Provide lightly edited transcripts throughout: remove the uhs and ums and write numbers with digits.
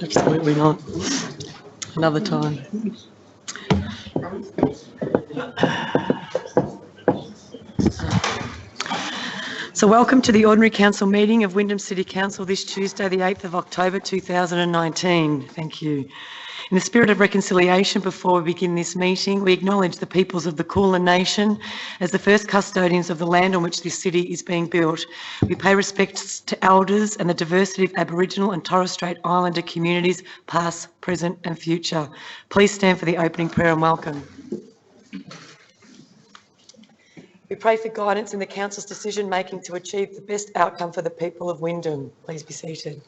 Absolutely not. Another time. So welcome to the Ordinary Council meeting of Wyndham City Council this Tuesday, the 8th of October 2019. Thank you. In the spirit of reconciliation, before we begin this meeting, we acknowledge the peoples of the Kulin Nation as the first custodians of the land on which this city is being built. We pay respects to elders and the diversity of Aboriginal and Torres Strait Islander communities, past, present and future. Please stand for the opening prayer and welcome. We pray for guidance in the Council's decision-making to achieve the best outcome for the people of Wyndham. Please be seated.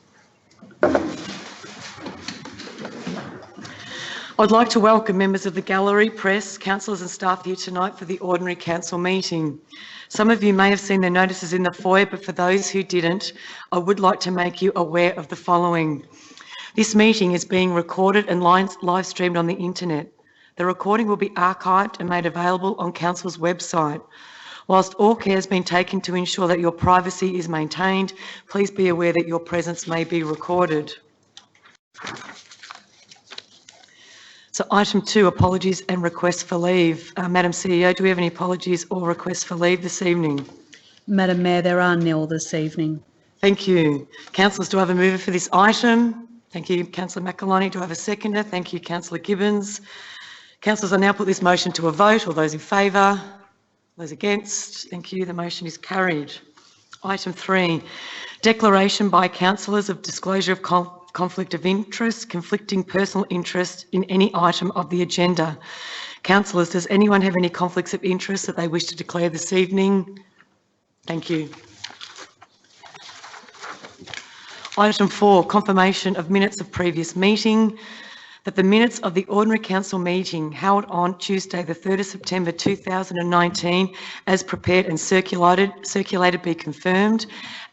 I'd like to welcome members of the gallery, press, councillors and staff here tonight for the Ordinary Council meeting. Some of you may have seen the notices in the foyer, but for those who didn't, I would like to make you aware of the following. This meeting is being recorded and live streamed on the internet. The recording will be archived and made available on Council's website. Whilst all care has been taken to ensure that your privacy is maintained, please be aware that your presence may be recorded. So item 2, apologies and requests for leave. Madam CEO, do we have any apologies or requests for leave this evening? Madam Mayor, there are nil this evening. Thank you. Councillors, do I have a mover for this item? Thank you, Councillor McElhinney. Do I have a seconder? Thank you, Councillor Gibbons. Councillors, I now put this motion to a vote. All those in favour? Those against? Thank you. The motion is carried. Item 3, declaration by councillors of disclosure of conflict of interest, conflicting personal interest in any item of the agenda. Councillors, does anyone have any conflicts of interest that they wish to declare this evening? Thank you. Item 4, confirmation of minutes of previous meeting. That the minutes of the Ordinary Council meeting held on Tuesday the 3rd of September 2019 as prepared and circulated be confirmed,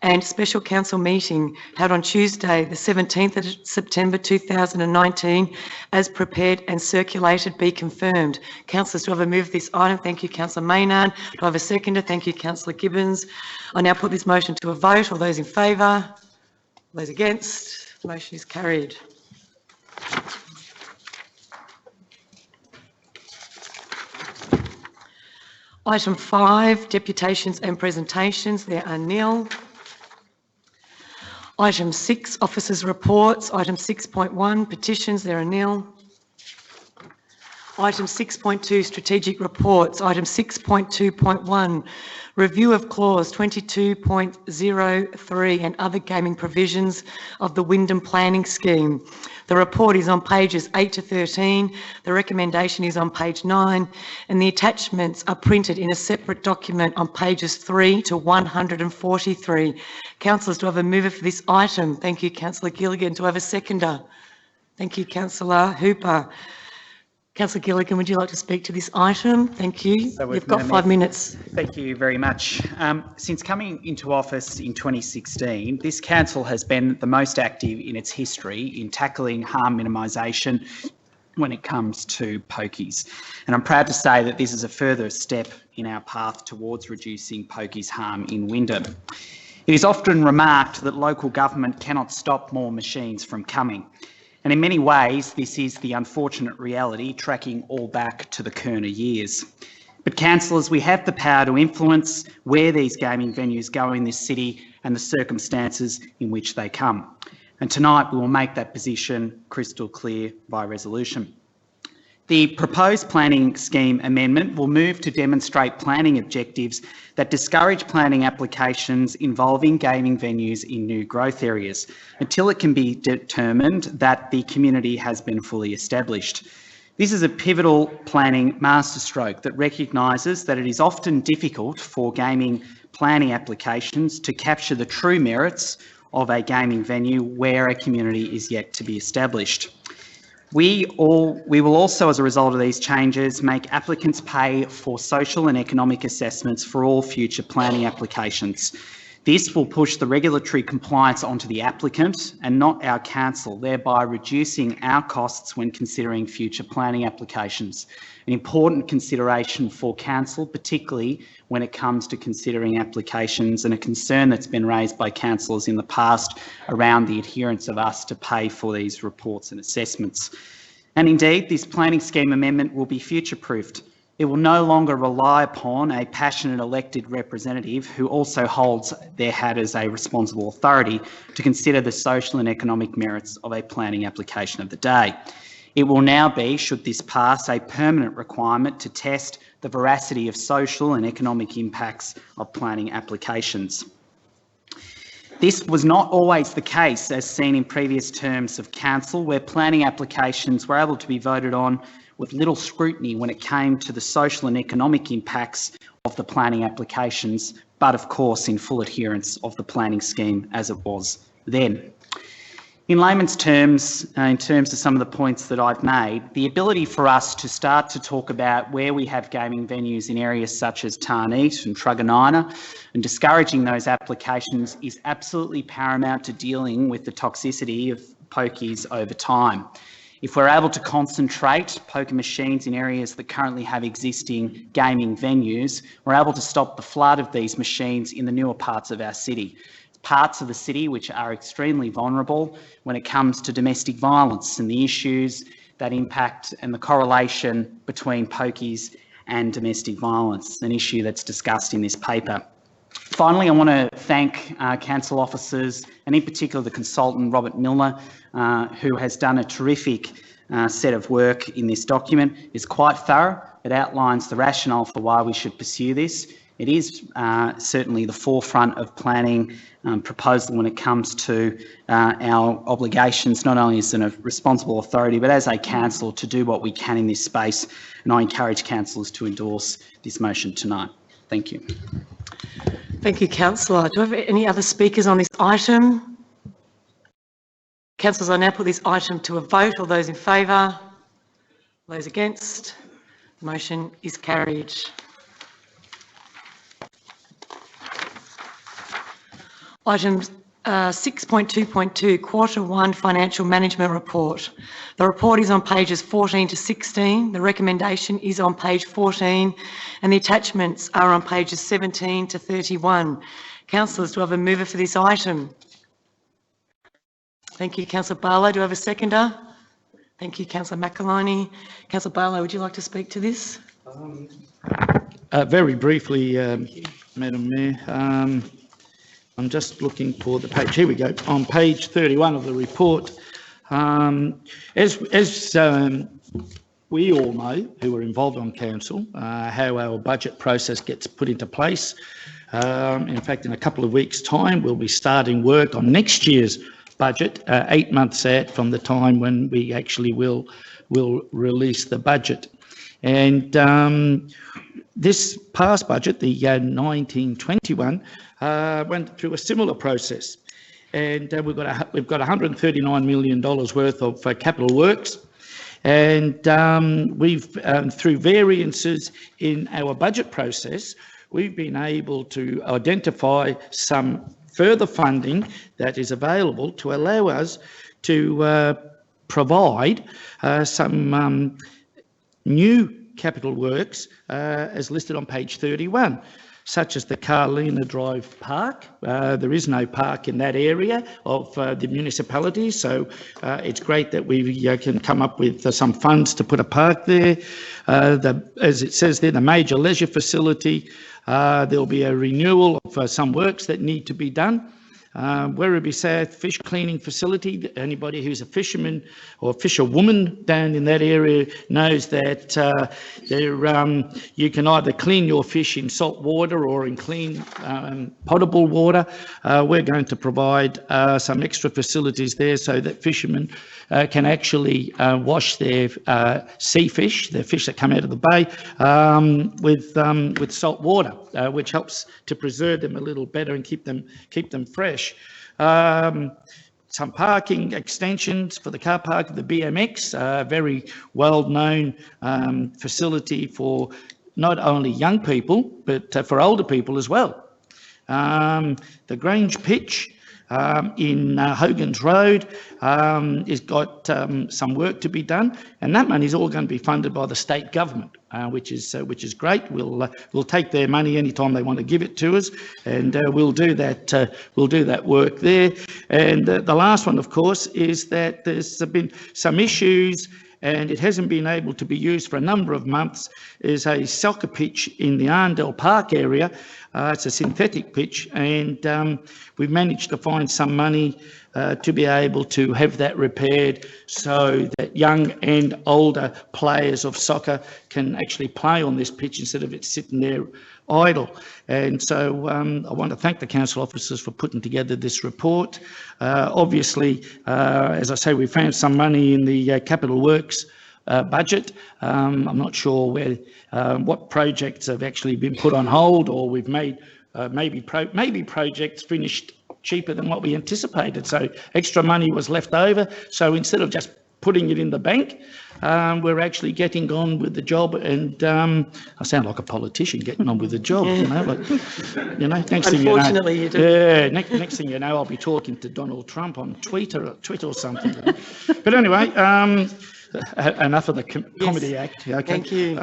and special council meeting held on Tuesday the 17th of September 2019 as prepared and circulated be confirmed. Councillors, do I have a move for this item? Thank you, Councillor Maynard. Do I have a seconder? Thank you, Councillor Gibbons. I now put this motion to a vote. All those in favour? Those against? The motion is carried. Item 5, deputations and presentations. There are nil. Item 6, officers' reports. Item 6.1, petitions. There are nil. Item 6.2, strategic reports. Item 6.2.1, review of clause 22.03 and other gaming provisions of the Wyndham Planning Scheme. The report is on pages 8 to 13, the recommendation is on page 9, and the attachments are printed in a separate document on pages 3 to 143. Councillors, do I have a mover for this item? Thank you, Councillor Gilligan. Do I have a seconder? Thank you, Councillor Hooper. Councillor Gilligan, would you like to speak to this item? Thank you. You've got 5 minutes. Thank you very much. Since coming into office in 2016, this council has been the most active in its history in tackling harm minimisation when it comes to pokies. And I'm proud to say that this is a further step in our path towards reducing pokies harm in Wyndham. It is often remarked that local government cannot stop more machines from coming. And in many ways, this is the unfortunate reality, tracking all back to the Kerner years. But councillors, we have the power to influence where these gaming venues go in this city and the circumstances in which they come. And tonight we will make that position crystal clear by resolution. The proposed planning scheme amendment will move to demonstrate planning objectives that discourage planning applications involving gaming venues in new growth areas until it can be determined that the community has been fully established. This is a pivotal planning masterstroke that recognises that it is often difficult for gaming planning applications to capture the true merits of a gaming venue where a community is yet to be established. We will also, as a result of these changes, make applicants pay for social and economic assessments for all future planning applications. This will push the regulatory compliance onto the applicant and not our council, thereby reducing our costs when considering future planning applications. An important consideration for council, particularly when it comes to considering applications, and a concern that's been raised by councillors in the past around the adherence of us to pay for these reports and assessments. And indeed, this planning scheme amendment will be future-proofed. It will no longer rely upon a passionate elected representative who also holds their hat as a responsible authority to consider the social and economic merits of a planning application of the day. It will now be, should this pass, a permanent requirement to test the veracity of social and economic impacts of planning applications. This was not always the case, as seen in previous terms of council, where planning applications were able to be voted on with little scrutiny when it came to the social and economic impacts of the planning applications, but of course in full adherence of the planning scheme as it was then. In layman's terms, in terms of some of the points that I've made, the ability for us to start to talk about where we have gaming venues in areas such as Tarneit and Truganina and discouraging those applications is absolutely paramount to dealing with the toxicity of pokies over time. If we're able to concentrate poker machines in areas that currently have existing gaming venues, we're able to stop the flood of these machines in the newer parts of our city. Parts of the city which are extremely vulnerable when it comes to domestic violence and the issues that impact and the correlation between pokies and domestic violence, an issue that's discussed in this paper. Finally, I want to thank council officers and in particular the consultant Robert Milner, who has done a terrific set of work in this document. It's quite thorough. It outlines the rationale for why we should pursue this. It is certainly the forefront of planning proposal when it comes to our obligations, not only as a responsible authority, but as a council to do what we can in this space. And I encourage councillors to endorse this motion tonight. Thank you. Thank you, councillor. Do I have any other speakers on this item? Councillors, I now put this item to a vote. All those in favour? Those against? The motion is carried. Item 6.2.2, Quarter 1 Financial Management Report. The report is on pages 14 to 16. The recommendation is on page 14 and the attachments are on pages 17 to 31. Councillors, do I have a mover for this item? Thank you, Councillor Barlow. Do I have a seconder? Thank you, Councillor McElhinney. Councillor Barlow, would you like to speak to this? Very briefly, Madam Mayor. I'm just looking for the page. Here we go. On page 31 of the report, as we all know who are involved on council, how our budget process gets put into place. In fact, in a couple of weeks' time, we'll be starting work on next year's budget, 8 months out from the time when we actually will release the budget. And this past budget, the 1921, went through a similar process, and we've got $139 million worth of capital works, and we've through variances in our budget process, we've been able to identify some further funding that is available to allow us to provide some new capital works as listed on page 31, such as the Carlina Drive Park. There is no park in that area of the municipality, so it's great that we can come up with some funds to put a park there. As it says there, the major leisure facility, there'll be a renewal of some works that need to be done. Werribee South Fish Cleaning Facility, anybody who's a fisherman or fisherwoman down in that area knows that you can either clean your fish in salt water or in clean potable water. We're going to provide some extra facilities there so that fishermen can actually wash their sea fish, their fish that come out of the bay, with salt water, which helps to preserve them a little better and keep them fresh. Some parking extensions for the car park of the BMX, a very well-known facility for not only young people, but for older people as well. The Grange pitch in Hogan's Road has got some work to be done, and that money is all going to be funded by the state government, which is great. We'll take their money anytime they want to give it to us, and we'll do that work there. And the last one, of course, is that there's been some issues, and it hasn't been able to be used for a number of months, is a soccer pitch in the Arndell Park area. It's a synthetic pitch, and we've managed to find some money to be able to have that repaired so that young and older players of soccer can actually play on this pitch instead of it sitting there idle. And so I want to thank the council officers for putting together this report. Obviously, as I say, we found some money in the capital works budget. I'm not sure where what projects have actually been put on hold, or we've made maybe projects finished cheaper than what we anticipated. So extra money was left over. So instead of just putting it in the bank, we're actually getting on with the job. And I sound like a politician getting on with the job, next thing you know. Unfortunately, you do. Yeah, next thing you know, I'll be talking to Donald Trump on Twitter or something. But anyway, enough of the comedy act. Okay. Thank you.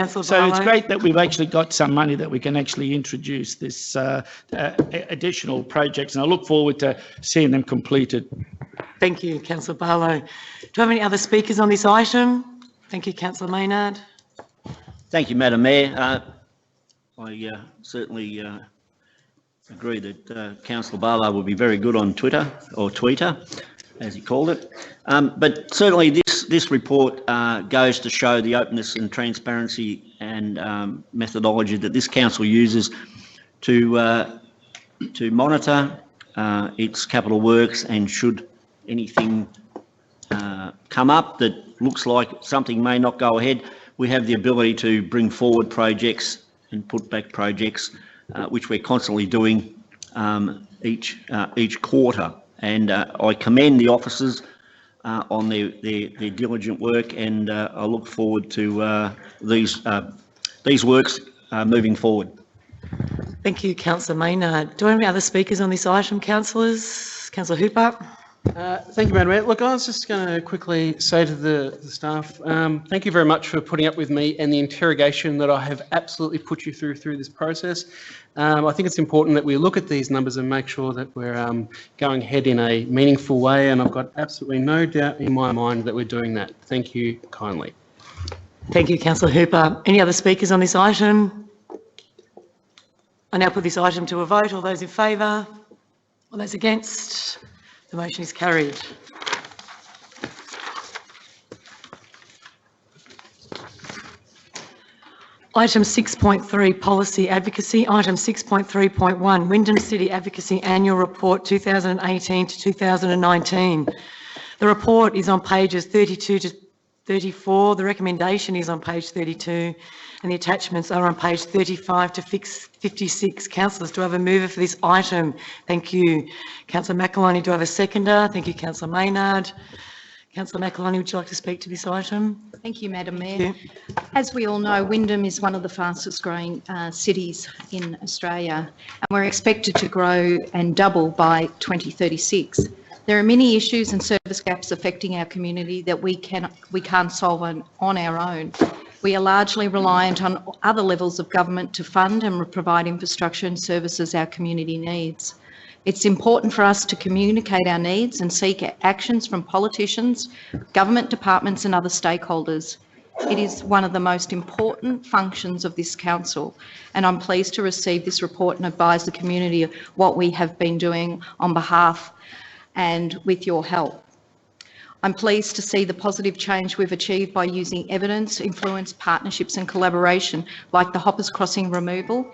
So it's great that we've actually got some money that we can actually introduce this additional projects, and I look forward to seeing them completed. Thank you, Councillor Barlow. Do you have any other speakers on this item? Thank you, Councillor Maynard. Thank you, Madam Mayor. I certainly agree that Councillor Barlow will be very good on Twitter, or Tweeter, as he called it. But certainly this report goes to show the openness and transparency and methodology that this council uses to monitor its capital works, and should anything come up that looks like something may not go ahead, we have the ability to bring forward projects and put back projects, which we're constantly doing each quarter. And I commend the officers on their diligent work, and I look forward to these works moving forward. Thank you, Councillor Maynard. Do we have any other speakers on this item, councillors? Councillor Hooper. Thank you, Madam Mayor. Look, I was just going to quickly say to the staff, thank you very much for putting up with me and the interrogation that I have absolutely put you through this process. I think it's important that we look at these numbers and make sure that we're going ahead in a meaningful way, and I've got absolutely no doubt in my mind that we're doing that. Thank you kindly. Thank you, Councillor Hooper. Any other speakers on this item? I now put this item to a vote. All those in favour? All those against? The motion is carried. Item 6.3, Policy Advocacy. Item 6.3.1, Wyndham City Advocacy Annual Report 2018 to 2019. The report is on pages 32 to 34. The recommendation is on page 32, and the attachments are on page 35 to 56. Councillors, do I have a mover for this item? Thank you. Councillor McEloney, do I have a seconder? Thank you, Councillor Maynard. Councillor McEloney, would you like to speak to this item? Thank you, Madam Mayor. Thank you. As we all know, Wyndham is one of the fastest growing cities in Australia, and we're expected to grow and double by 2036. There are many issues and service gaps affecting our community that we can't solve on our own. We are largely reliant on other levels of government to fund and provide infrastructure and services our community needs. It's important for us to communicate our needs and seek actions from politicians, government departments and other stakeholders. It is one of the most important functions of this council, and I'm pleased to receive this report and advise the community of what we have been doing on behalf and with your help. I'm pleased to see the positive change we've achieved by using evidence, influence, partnerships and collaboration, like the Hoppers Crossing removal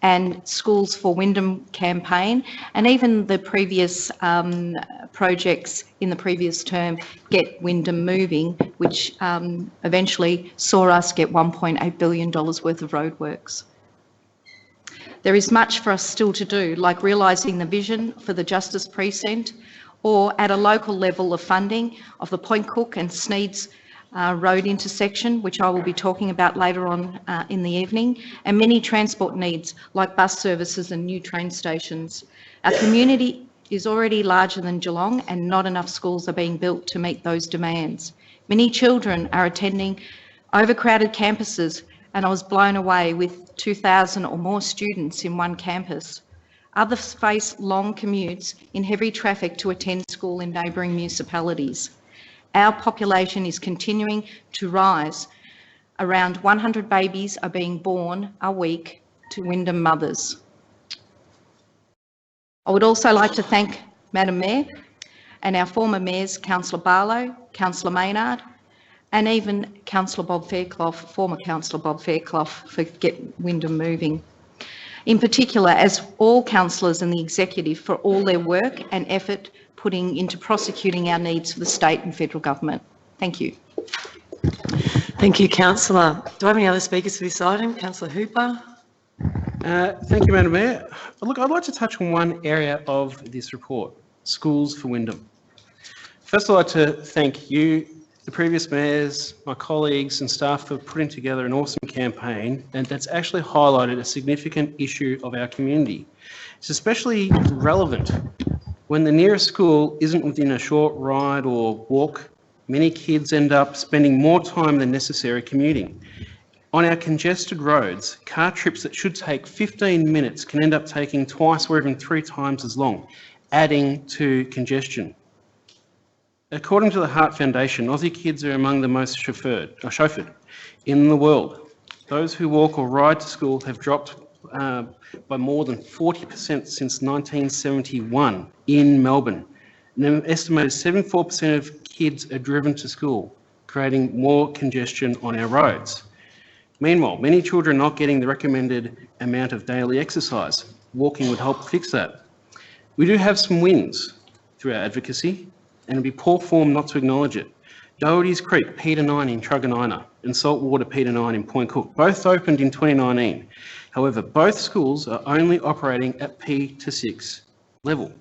and Schools for Wyndham campaign, and even the previous projects in the previous term, Get Wyndham Moving, which eventually saw us get $1.8 billion worth of roadworks. There is much for us still to do, like realising the vision for the Justice Precinct, or at a local level of funding of the Point Cook and Sneed's road intersection, which I will be talking about later on in the evening, and many transport needs like bus services and new train stations. Our community is already larger than Geelong and not enough schools are being built to meet those demands. Many children are attending overcrowded campuses, and I was blown away with 2,000 or more students in one campus. Others face long commutes in heavy traffic to attend school in neighbouring municipalities. Our population is continuing to rise. Around 100 babies are being born a week to Wyndham mothers. I would also like to thank Madam Mayor and our former mayors, Councillor Barlow, Councillor Maynard, and even Councillor Bob Fairclough, former Councillor Bob Fairclough, for Get Wyndham Moving. In particular, as all councillors and the executive for all their work and effort putting into prosecuting our needs for the state and federal government. Thank you. Thank you, Councillor. Do I have any other speakers for this item? Councillor Hooper. Thank you, Madam Mayor. Look, I'd like to touch on one area of this report, schools for Wyndham. First, I'd like to thank you, the previous mayors, my colleagues and staff for putting together an awesome campaign, and that's actually highlighted a significant issue of our community. It's especially relevant when the nearest school isn't within a short ride or walk. Many kids end up spending more time than necessary commuting. On our congested roads, car trips that should take 15 minutes can end up taking twice or even 3 times as long, adding to congestion. According to the Heart Foundation, Aussie kids are among the most chauffeured in the world. Those who walk or ride to school have dropped by more than 40% since 1971 in Melbourne. And an estimated 74% of kids are driven to school, creating more congestion on our roads. Meanwhile, many children are not getting the recommended amount of daily exercise. Walking would help fix that. We do have some wins through our advocacy, and it'd be poor form not to acknowledge it. Doherty's Creek, P9 in Truganina, and Saltwater P9 in Point Cook, both opened in 2019. However, both schools are only operating at P6 level.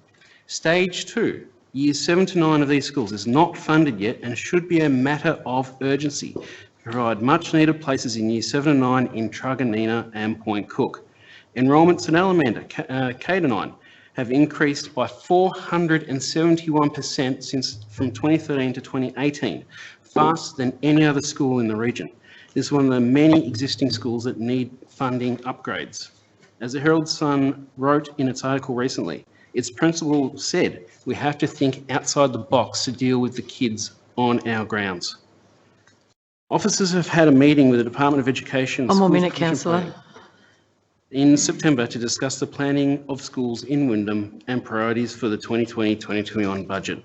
Stage 2, years 7 to 9 of these schools is not funded yet and should be a matter of urgency to provide much needed places in years 7 to 9 in Truganina and Point Cook. Enrolments in Alamander, K to 9, have increased by 471% from 2013 to 2018, faster than any other school in the region. This is one of the many existing schools that need funding upgrades. As the Herald Sun wrote in its article recently, its principal said, we have to think outside the box to deal with the kids on our grounds. Officers have had a meeting with the Department of Education. One more minute, Councillor. In September to discuss the planning of schools in Wyndham and priorities for the 2020-2021 budget.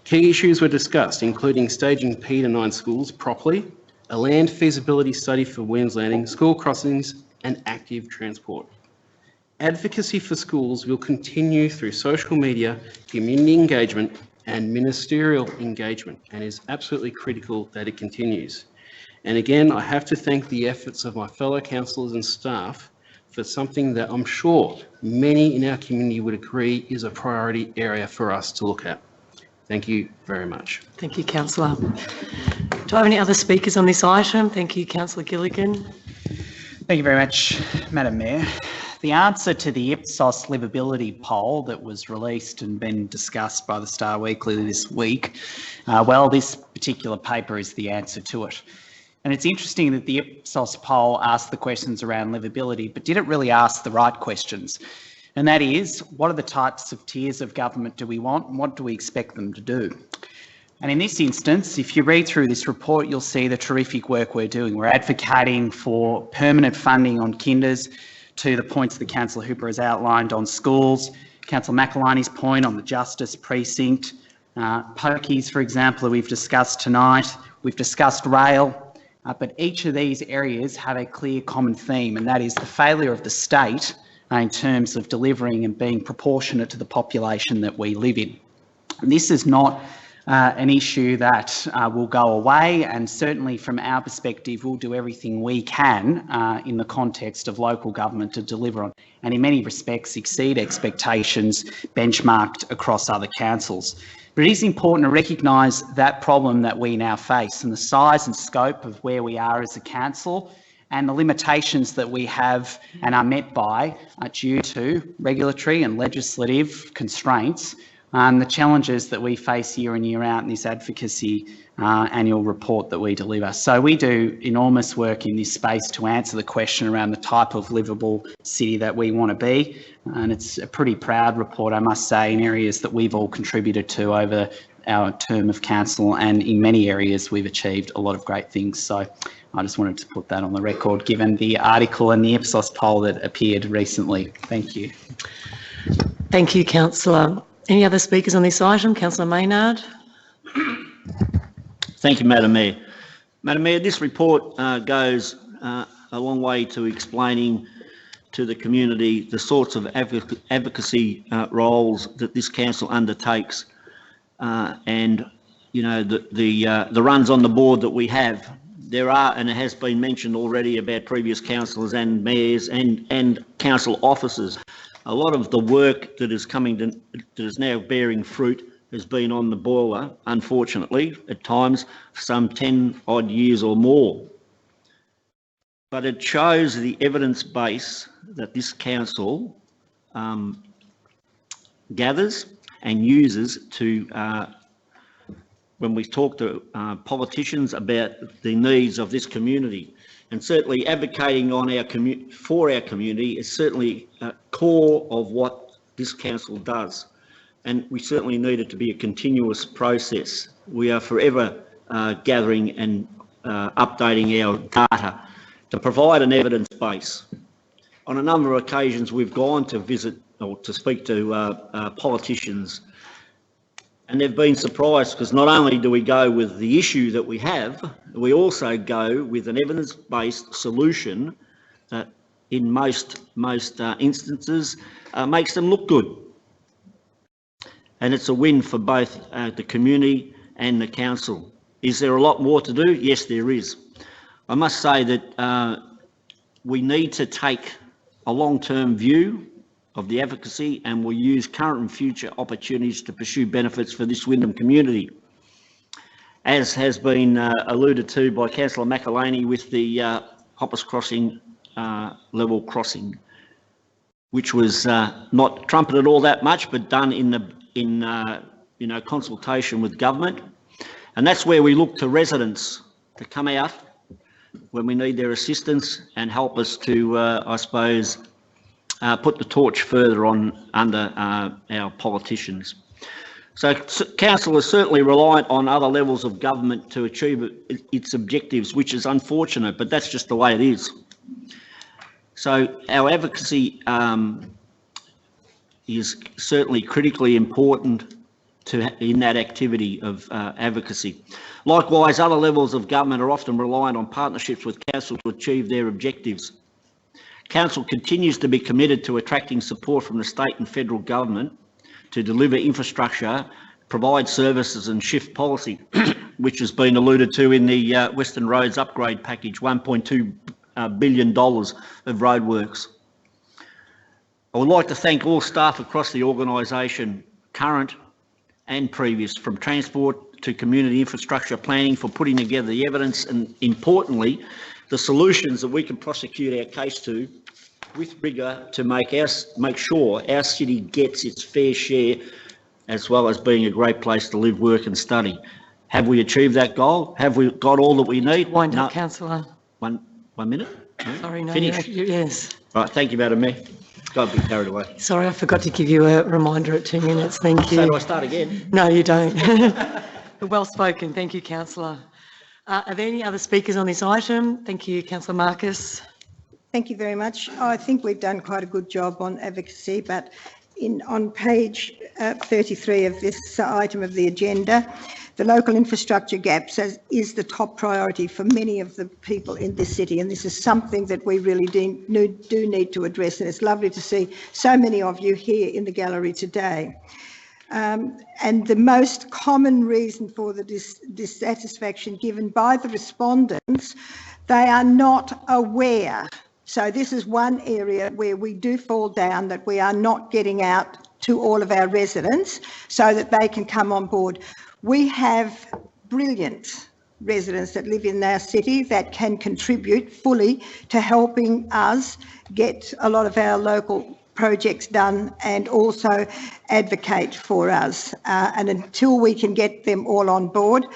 Key issues were discussed, including staging P to 9 schools properly, a land feasibility study for Williams Landing, school crossings, and active transport. Advocacy for schools will continue through social media, community engagement, and ministerial engagement, and is absolutely critical that it continues. And again, I have to thank the efforts of my fellow councillors and staff for something that I'm sure many in our community would agree is a priority area for us to look at. Thank you very much. Thank you, Councillor. Do I have any other speakers on this item? Thank you, Councillor Gilligan. Thank you very much, Madam Mayor. The answer to the Ipsos livability poll that was released and been discussed by the Star Weekly this week, well, this particular paper is the answer to it. And it's interesting that the Ipsos poll asked the questions around livability, but didn't really ask the right questions. And that is, what are the types of tiers of government do we want and what do we expect them to do? And in this instance, if you read through this report, you'll see the terrific work we're doing. We're advocating for permanent funding on kinders, to the points that Councillor Hooper has outlined on schools, Councillor McElhinney's point on the Justice Precinct, pokies, for example, that we've discussed tonight. We've discussed rail. But each of these areas have a clear common theme, and that is the failure of the state in terms of delivering and being proportionate to the population that we live in. And this is not an issue that will go away, and certainly from our perspective we'll do everything we can in the context of local government to deliver on, and in many respects exceed expectations benchmarked across other councils. But it is important to recognise that problem that we now face and the size and scope of where we are as a council, and the limitations that we have and are met by due to regulatory and legislative constraints, and the challenges that we face year in, year out in this advocacy annual report that we deliver. So we do enormous work in this space to answer the question around the type of livable city that we want to be. And it's a pretty proud report, I must say, in areas that we've all contributed to over our term of council, and in many areas we've achieved a lot of great things. So I just wanted to put that on the record, given the article and the Ipsos poll that appeared recently. Thank you. Thank you, councillor. Any other speakers on this item? Councillor Maynard. Thank you, Madam Mayor. Madam Mayor, this report goes a long way to explaining to the community the sorts of advocacy roles that this council undertakes, and you know the runs on the board that we have. There are, and it has been mentioned already about previous councillors and mayors and council officers, a lot of the work that is that is now bearing fruit has been on the boiler, unfortunately, at times for some 10 odd years or more. But it shows the evidence base that this council gathers and uses to, when we talk to politicians about the needs of this community. And certainly advocating on for our community is certainly a core of what this council does. And we certainly need it to be a continuous process. We are forever gathering and updating our data to provide an evidence base. On a number of occasions we've gone to visit or to speak to politicians, and they've been surprised because not only do we go with the issue that we have, we also go with an evidence-based solution that in most instances makes them look good. And it's a win for both the community and the council. Is there a lot more to do? Yes, there is. I must say that we need to take a long-term view of the advocacy, and we'll use current and future opportunities to pursue benefits for this Wyndham community. As has been alluded to by Councillor McElhaney with the Hoppers Crossing level crossing, which was not trumpeted all that much, but done in consultation with government, and that's where we look to residents to come out when we need their assistance and help us to, I suppose, put the torch further on under our politicians. So council is certainly reliant on other levels of government to achieve its objectives, which is unfortunate, but that's just the way it is. So our advocacy is certainly critically important in that activity of advocacy. Likewise, other levels of government are often reliant on partnerships with council to achieve their objectives. Council continues to be committed to attracting support from the state and federal government to deliver infrastructure, provide services and shift policy, which has been alluded to in the Western Roads upgrade package, $1.2 billion of roadworks. I would like to thank all staff across the organisation, current and previous, from transport to community infrastructure planning, for putting together the evidence and, importantly, the solutions that we can prosecute our case to with rigour to make sure our city gets its fair share, as well as being a great place to live, work and study. Have we achieved that goal? Have we got all that we need? Wind up, councillor. One minute? No? Sorry, no. Finish? Yes. Right, thank you, Madam Mayor. Got a bit carried away. Sorry, I forgot to give you a reminder at 2 minutes. Thank you. So do I start again? No, you don't. Well spoken. Thank you, councillor. Are there any other speakers on this item? Thank you, councillor Marcus. Thank you very much. I think we've done quite a good job on advocacy, but on page 33 of this item of the agenda, the local infrastructure gaps is the top priority for many of the people in this city, and this is something that we really do need to address, and it's lovely to see so many of you here in the gallery today. And the most common reason for the dissatisfaction given by the respondents, they are not aware. So this is one area where we do fall down, that we are not getting out to all of our residents so that they can come on board. We have brilliant residents that live in our city that can contribute fully to helping us get a lot of our local projects done and also advocate for us. And until we can get them all on board,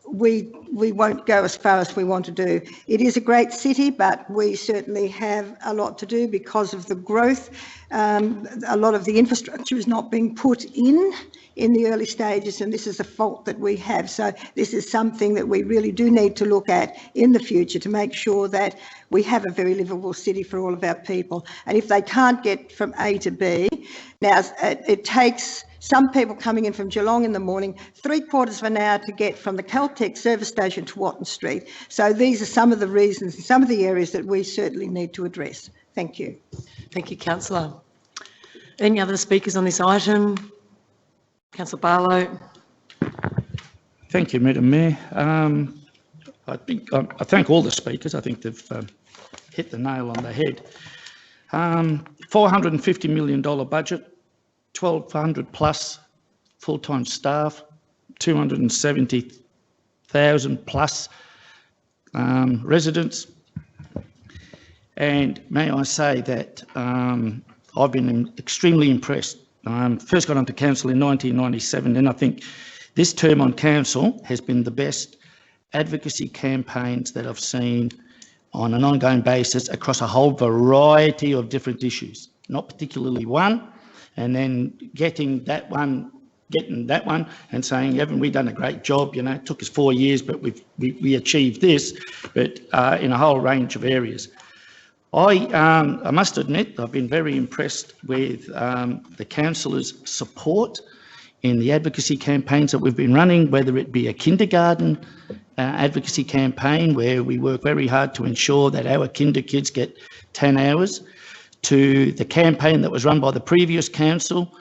we won't go as far as we want to do. It is a great city, but we certainly have a lot to do because of the growth. A lot of the infrastructure is not being put in the early stages, and this is a fault that we have. So this is something that we really do need to look at in the future to make sure that we have a very livable city for all of our people. And if they can't get from A to B, now it takes some people coming in from Geelong in the morning 3/4 of an hour to get from the Caltex service station to Watton Street. So these are some of the reasons and some of the areas that we certainly need to address. Thank you. Thank you, Councillor. Any other speakers on this item? Councillor Barlow. Thank you, Madam Mayor. I thank all the speakers. I think they've hit the nail on the head. $450 million budget, 1,200 plus full-time staff, 270,000 plus residents. And may I say that I've been extremely impressed. First got onto council in 1997, and I think this term on council has been the best advocacy campaigns that I've seen on an ongoing basis across a whole variety of different issues, not particularly one, and then getting that one and saying, haven't we done a great job? You know, it took us 4 years, but we achieved this, but in a whole range of areas. I must admit, I've been very impressed with the councillors' support in the advocacy campaigns that we've been running, whether it be a kindergarten advocacy campaign where we work very hard to ensure that our kinder kids get 10 hours, to the campaign that was run by the previous council,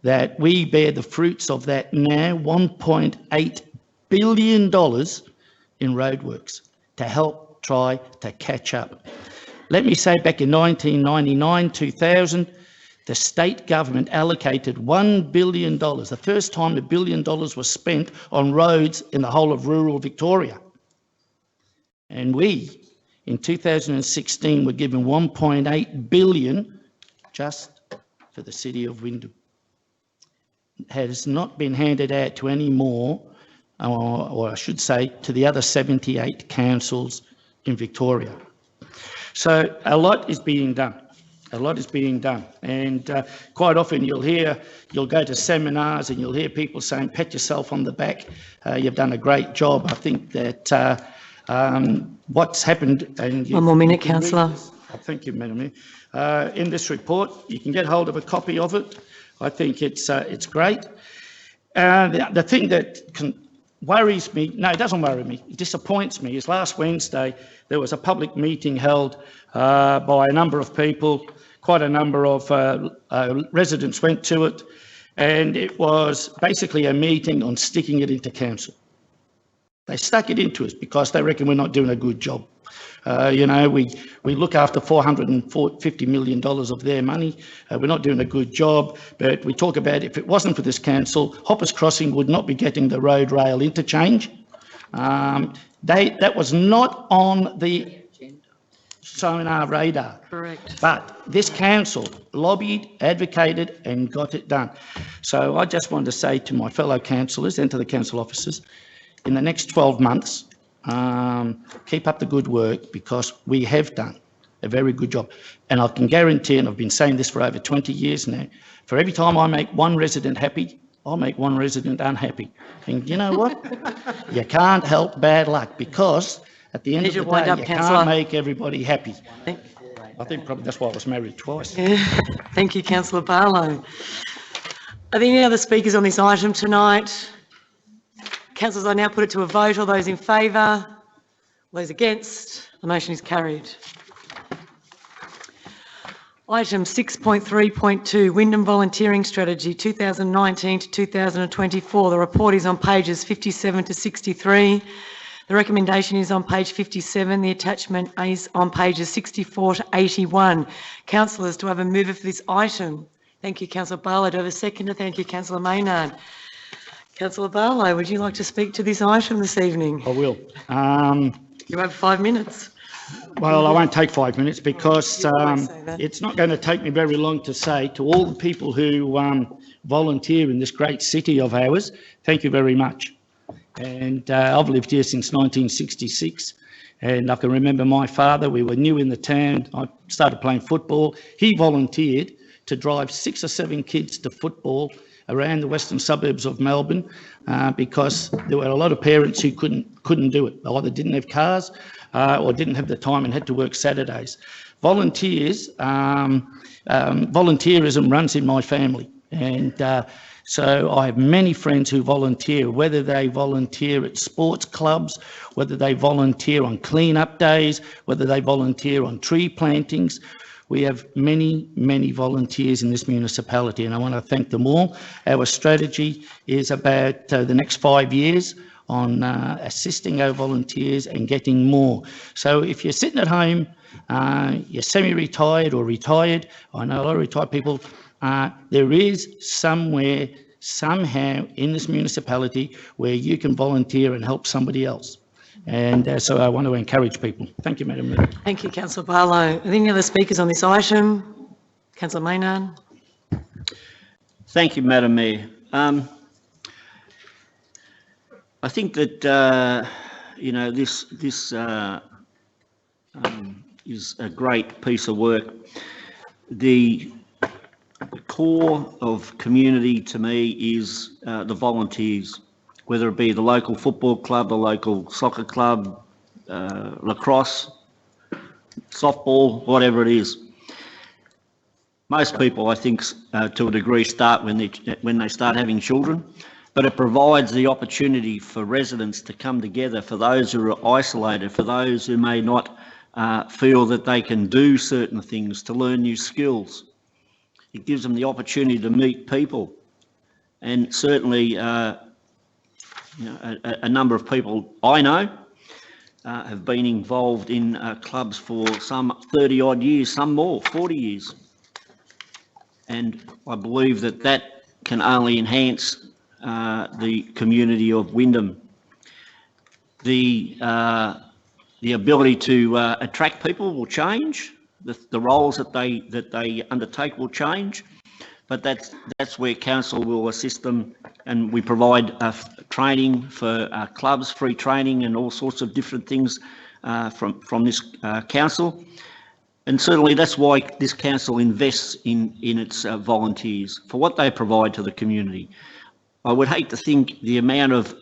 that we bear the fruits of that now, $1.8 billion in roadworks to help try to catch up. Let me say, back in 1999-2000, the state government allocated $1 billion, the first time $1 billion was spent on roads in the whole of rural Victoria. And we, in 2016, were given $1.8 billion just for the city of Wyndham. It has not been handed out to any more, or I should say, to the other 78 councils in Victoria. So a lot is being done. A lot is being done, and quite often you'll go to seminars and you'll hear people saying, pat yourself on the back, you've done a great job. I think that what's happened... And one more minute, Councillor. Thank you, Madam Mayor. In this report, you can get hold of a copy of it. I think it's great. The thing that worries me, no, it doesn't worry me, it disappoints me, is last Wednesday there was a public meeting held by a number of people. Quite a number of residents went to it, and it was basically a meeting on sticking it into council. They stuck it into us because they reckon we're not doing a good job. You know, we look after $450 million of their money. We're not doing a good job, but we talk about if it wasn't for this council, Hoppers Crossing would not be getting the road rail interchange. That was not on the sonar radar. Correct. But this council lobbied, advocated and got it done. So I just wanted to say to my fellow councillors and to the council officers, in the next 12 months, keep up the good work, because we have done a very good job. And I can guarantee, and I've been saying this for over 20 years now, for every time I make one resident happy, I'll make one resident unhappy. And you know what? You can't help bad luck, because at the end of the day, you can't make everybody happy. I think probably that's why I was married twice. Yeah. Thank you, Councillor Barlow. Are there any other speakers on this item tonight? Councillors, I now put it to a vote. All those in favour? Those against? The motion is carried. Item 6.3.2, Wyndham Volunteering Strategy 2019 to 2024. The report is on pages 57 to 63. The recommendation is on page 57. The attachment is on pages 64 to 81. Councillors, do I have a mover for this item? Thank you, Councillor Barlow. Do I have a seconder? Thank you, Councillor Maynard. Councillor Barlow, would you like to speak to this item this evening? I will. You have 5 minutes. Well, I won't take 5 minutes because it's not going to take me very long to say to all the people who volunteer in this great city of ours, thank you very much. And I've lived here since 1966, and I can remember my father. We were new in the town. I started playing football. He volunteered to drive 6 or 7 kids to football around the western suburbs of Melbourne because there were a lot of parents who couldn't do it. They either didn't have cars or didn't have the time and had to work Saturdays. Volunteerism runs in my family, and so I have many friends who volunteer, whether they volunteer at sports clubs, whether they volunteer on clean-up days, whether they volunteer on tree plantings. We have many, many volunteers in this municipality, and I want to thank them all. Our strategy is about the next 5 years on assisting our volunteers and getting more. So if you're sitting at home, you're semi-retired or retired, I know a lot of retired people, there is somewhere, somehow in this municipality where you can volunteer and help somebody else. And so I want to encourage people. Thank you, Madam Mayor. Thank you, Councillor Barlow. Are there any other speakers on this item? Councillor Maynard. Thank you, Madam Mayor. I think that this is a great piece of work. The core of community to me is the volunteers, whether it be the local football club, the local soccer club, lacrosse, softball, whatever it is. Most people, I think, to a degree, start when they start having children, but it provides the opportunity for residents to come together, for those who are isolated, for those who may not feel that they can do certain things, to learn new skills. It gives them the opportunity to meet people, and certainly a number of people I know have been involved in clubs for some 30 odd years, some more, 40 years. And I believe that that can only enhance the community of Wyndham. The ability to attract people will change. The roles that they undertake will change, but that's where council will assist them, and we provide training for clubs, free training, and all sorts of different things from this council. And certainly that's why this council invests in its volunteers, for what they provide to the community. I would hate to think the amount of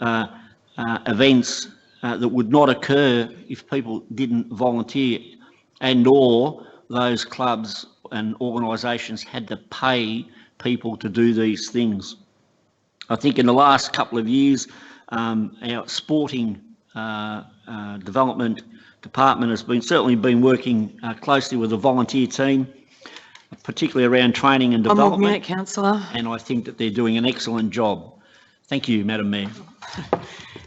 events that would not occur if people didn't volunteer, and or those clubs and organisations had to pay people to do these things. I think in the last couple of years, our sporting development department has certainly been working closely with the volunteer team, particularly around training and development. 1 more minute, councillor. And I think that they're doing an excellent job. Thank you, Madam Mayor.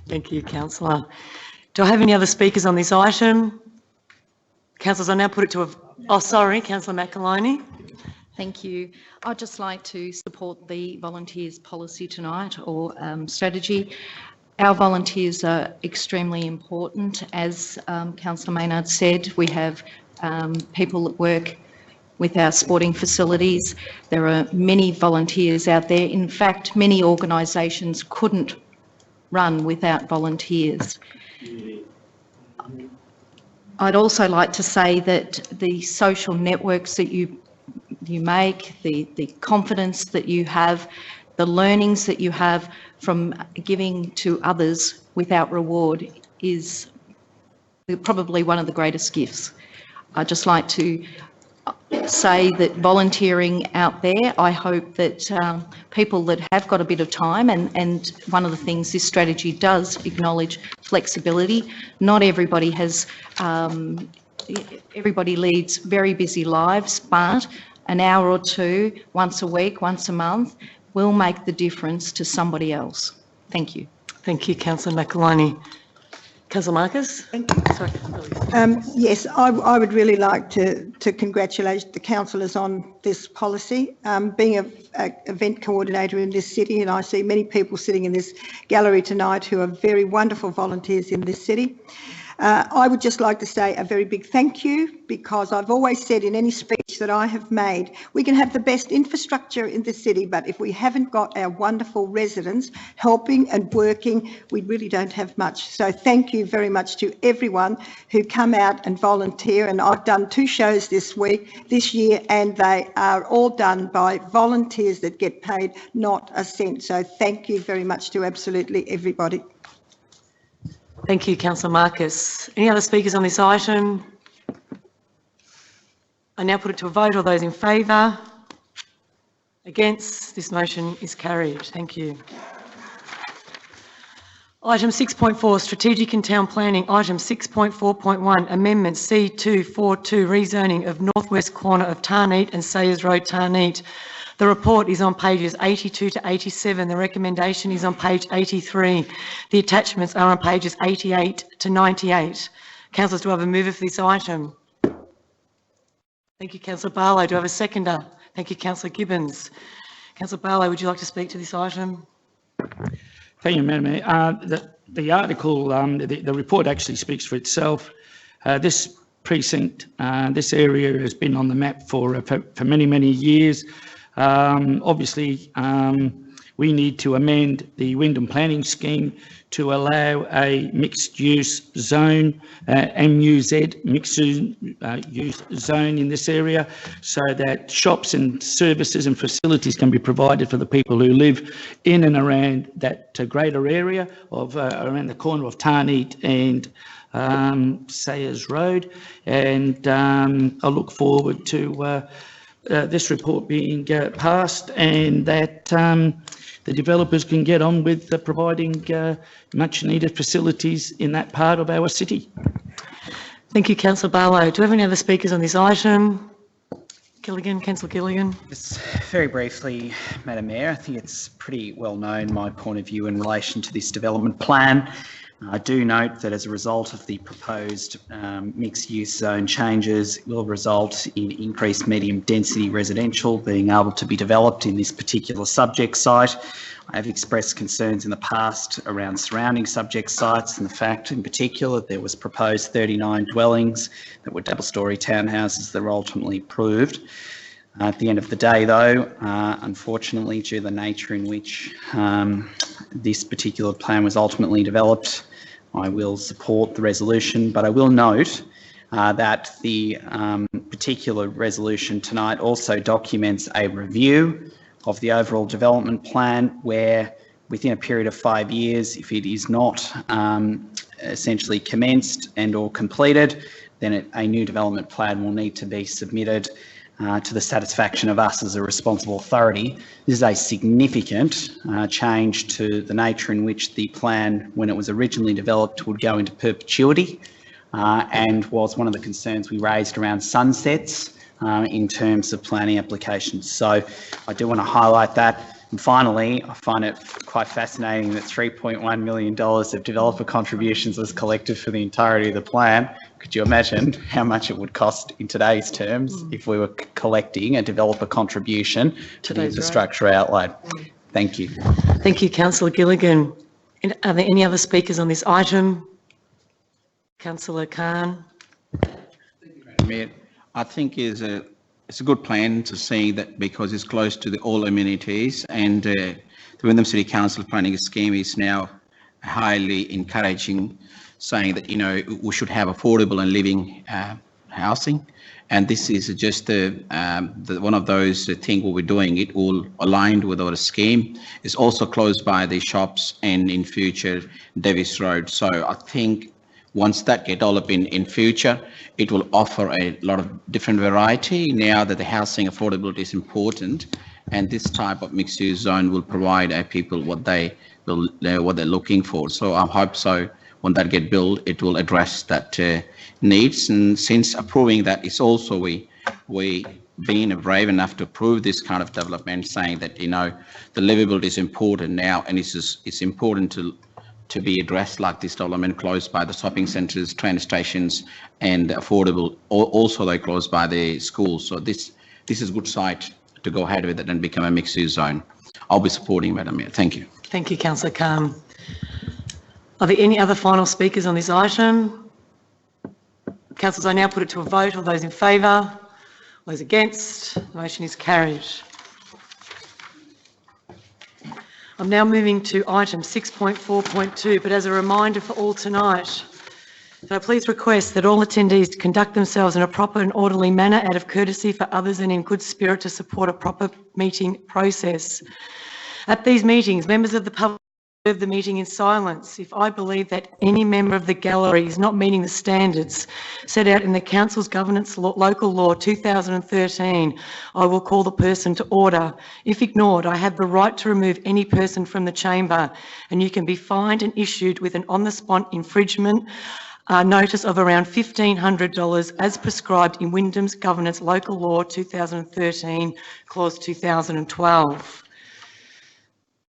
Thank you, councillor. Do I have any other speakers on this item? Councillors, I now put it to Councillor McAloney. Thank you. I'd just like to support the volunteers policy tonight, or strategy. Our volunteers are extremely important. As Councillor Maynard said, we have people that work with our sporting facilities. There are many volunteers out there. In fact, many organisations couldn't run without volunteers. I'd also like to say that the social networks that you make, the confidence that you have, the learnings that you have from giving to others without reward is probably one of the greatest gifts. I'd just like to say that volunteering out there, I hope that people that have got a bit of time, and one of the things this strategy does acknowledge flexibility. Not everybody has everybody leads very busy lives, but an hour or two, once a week, once a month, will make the difference to somebody else. Thank you. Thank you, Councillor McElhinney. Councillor Marcus? Thank you. Sorry. Yes, I would really like to congratulate the councillors on this policy. Being an event coordinator in this city, and I see many people sitting in this gallery tonight who are very wonderful volunteers in this city. I would just like to say a very big thank you, because I've always said in any speech that I have made, we can have the best infrastructure in the city, but if we haven't got our wonderful residents helping and working, we really don't have much. So thank you very much to everyone who come out and volunteer. And I've done 2 shows this year, and they are all done by volunteers that get paid not a cent. So thank you very much to absolutely everybody. Thank you, Councillor Marcus. Any other speakers on this item? I now put it to a vote. All those in favour? Against? This motion is carried. Thank you. Item 6.4, Strategic and Town Planning. Item 6.4.1, Amendment C242, Rezoning of Northwest Corner of Tarneet and Sayers Road, Tarneet. The report is on pages 82 to 87. The recommendation is on page 83. The attachments are on pages 88 to 98. Councillors, do I have a mover for this item? Thank you, Councillor Barlow. Do I have a seconder? Thank you, Councillor Gibbons. Councillor Barlow, would you like to speak to this item? Thank you, Madam Mayor. The article, the report actually speaks for itself. This precinct, this area has been on the map for many, many years. Obviously, we need to amend the Wyndham planning scheme to allow a mixed-use zone, MUZ, mixed-use zone in this area, so that shops and services and facilities can be provided for the people who live in and around that greater area of around the corner of Tarneet and Sayers Road. And I look forward to this report being passed, and that the developers can get on with providing much needed facilities in that part of our city. Thank you, Councillor Barlow. Do we have any other speakers on this item? Gilligan, Councillor Gilligan. Just very briefly, Madam Mayor, I think it's pretty well known my point of view in relation to this development plan. I do note that as a result of the proposed mixed-use zone changes, it will result in increased medium-density residential being able to be developed in this particular subject site. I have expressed concerns in the past around surrounding subject sites, and the fact in particular there was proposed 39 dwellings that were double-storey townhouses that were ultimately approved. At the end of the day, though, unfortunately, due to the nature in which this particular plan was ultimately developed, I will support the resolution, but I will note that the particular resolution tonight also documents a review of the overall development plan, where within a period of 5 years, if it is not essentially commenced and or completed, then a new development plan will need to be submitted to the satisfaction of us as a responsible authority. This is a significant change to the nature in which the plan, when it was originally developed, would go into perpetuity, and was one of the concerns we raised around sunsets in terms of planning applications. So I do want to highlight that. And finally, I find it quite fascinating that $3.1 million of developer contributions was collected for the entirety of the plan. Could you imagine how much it would cost in today's terms if we were collecting a developer contribution to the infrastructure outlay? Thank you. Thank you, Councillor Gilligan. Are there any other speakers on this item? Councillor Khan. Thank you, Madam Mayor. I think it's a good plan to say that, because it's close to all amenities, and the Wyndham City Council planning scheme is now highly encouraging, saying that, you know, we should have affordable and living housing, and this is just one of those things we're doing. It all aligned with our scheme. It's also close by the shops and in future Davis Road. So I think once that get developed in future, it will offer a lot of different variety. Now that the housing affordability is important, and this type of mixed-use zone will provide people what they're looking for. So I hope so. when that get built, it will address that needs. And since approving that is also we being brave enough to approve this kind of development, saying that, you know, the livability is important now, and it's important to be addressed, like this development close by the shopping centres, train stations, and affordable. Also, they close by the schools. So this is a good site to go ahead with it and become a mixed-use zone. I'll be supporting, Madam Mayor. Thank you. Thank you, Councillor Calm. Are there any other final speakers on this item? Councillors, I now put it to a vote. All those in favour? Those against? The motion is carried. I'm now moving to item 6.4.2, but as a reminder for all tonight, can I please request that all attendees conduct themselves in a proper and orderly manner out of courtesy for others and in good spirit to support a proper meeting process. At these meetings, members of the public observe the meeting in silence. If I believe that any member of the gallery is not meeting the standards set out in the Council's Governance Local Law 2013, I will call the person to order. If ignored, I have the right to remove any person from the chamber, and you can be fined and issued with an on-the-spot infringement notice of around $1,500 as prescribed in Wyndham's Governance Local Law 2013, Clause 2012.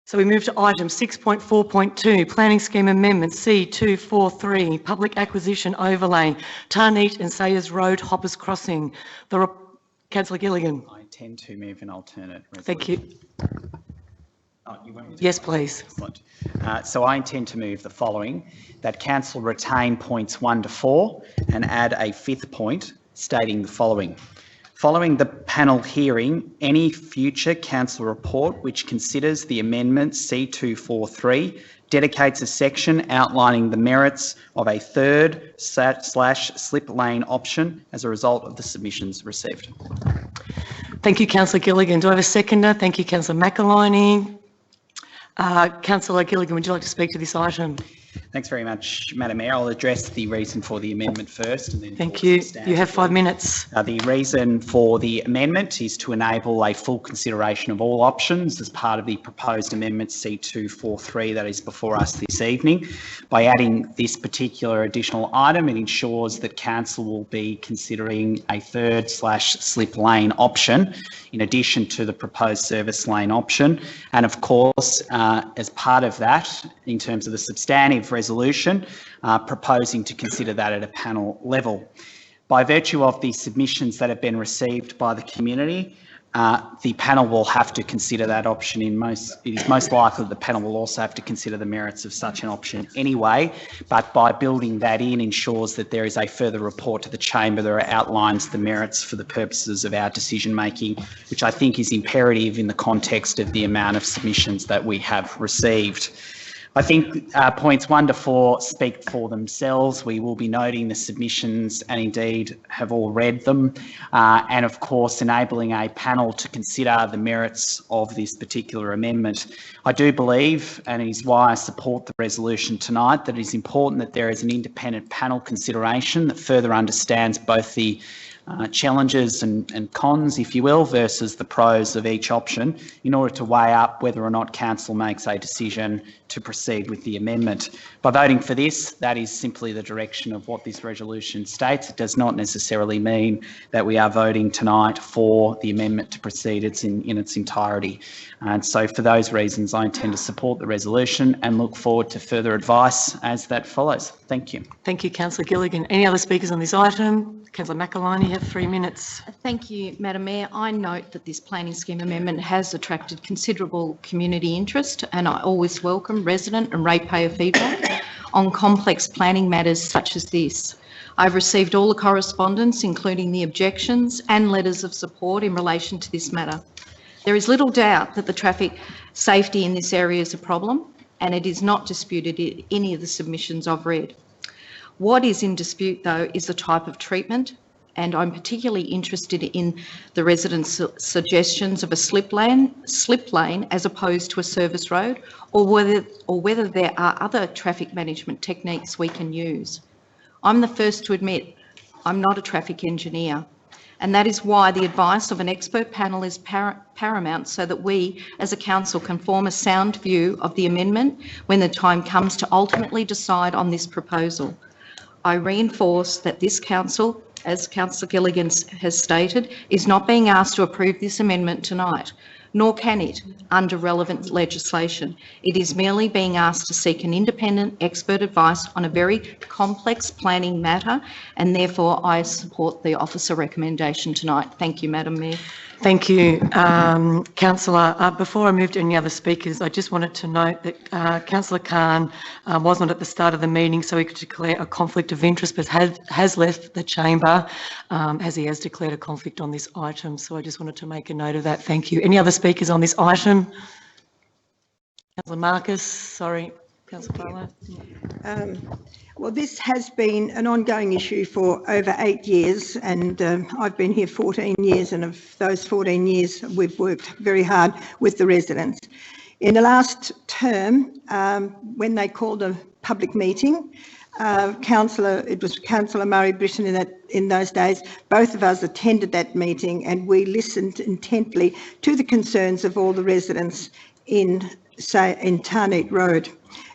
So we move to item 6.4.2, Planning Scheme Amendment C243, Public Acquisition Overlay, Tarneet and Sayers Road, Hoppers Crossing. Councillor Gilligan. I intend to move an alternate resolution. Thank you. Oh, you want me to? Yes, please. Excellent. So I intend to move the following: that Council retain points 1 to 4 and add a 5th point stating the following. Following the panel hearing, any future council report which considers the amendment C243 dedicates a section outlining the merits of a third/slip lane option as a result of the submissions received. Thank you, Councillor Gilligan. Do I have a seconder? Thank you, Councillor McElhinney. Councillor Gilligan, would you like to speak to this item? Thanks very much, Madam Mayor. I'll address the reason for the amendment first. And then thank you. You have 5 minutes. The reason for the amendment is to enable a full consideration of all options as part of the proposed amendment C243 that is before us this evening. By adding this particular additional item, it ensures that Council will be considering a third/slip lane option in addition to the proposed service lane option. And of course, as part of that, in terms of the substantive resolution, proposing to consider that at a panel level. By virtue of the submissions that have been received by the community, the panel will have to consider that option. It is most likely the panel will also have to consider the merits of such an option anyway, but by building that in ensures that there is a further report to the chamber that outlines the merits for the purposes of our decision making, which I think is imperative in the context of the amount of submissions that we have received. I think points 1 to 4 speak for themselves. We will be noting the submissions and indeed have all read them. And of course, enabling a panel to consider the merits of this particular amendment. I do believe, and it is why I support the resolution tonight, that it is important that there is an independent panel consideration that further understands both the challenges and cons, if you will, versus the pros of each option in order to weigh up whether or not Council makes a decision to proceed with the amendment. By voting for this, that is simply the direction of what this resolution states. It does not necessarily mean that we are voting tonight for the amendment to proceed in its entirety. And so for those reasons, I intend to support the resolution and look forward to further advice as that follows. Thank you. Thank you, Councillor Gilligan. Any other speakers on this item? Councillor McElhinney, you have 3 minutes. Thank you, Madam Mayor. I note that this planning scheme amendment has attracted considerable community interest, and I always welcome resident and ratepayer feedback on complex planning matters such as this. I've received all the correspondence, including the objections and letters of support in relation to this matter. There is little doubt that the traffic safety in this area is a problem, and it is not disputed in any of the submissions I've read. What is in dispute, though, is the type of treatment, and I'm particularly interested in the residents' suggestions of a slip lane as opposed to a service road, or whether there are other traffic management techniques we can use. I'm the first to admit I'm not a traffic engineer, and that is why the advice of an expert panel is paramount, so that we as a council can form a sound view of the amendment when the time comes to ultimately decide on this proposal. I reinforce that this council, as Councillor Gilligan has stated, is not being asked to approve this amendment tonight, nor can it under relevant legislation. It is merely being asked to seek an independent expert advice on a very complex planning matter, and therefore I support the officer recommendation tonight. Thank you, Madam Mayor. Thank you, Councillor. Before I move to any other speakers, I just wanted to note that Councillor Khan wasn't at the start of the meeting, so he could declare a conflict of interest, but has left the chamber as he has declared a conflict on this item. So I just wanted to make a note of that. Thank you. Any other speakers on this item? Councillor Marcus, sorry. Councillor Barlow. Well, this has been an ongoing issue for over 8 years, and I've been here 14 years, and of those 14 years, we've worked very hard with the residents. In the last term, when they called a public meeting, it was Councillor Murray Britton in those days, both of us attended that meeting, and we listened intently to the concerns of all the residents in Tarneet Road,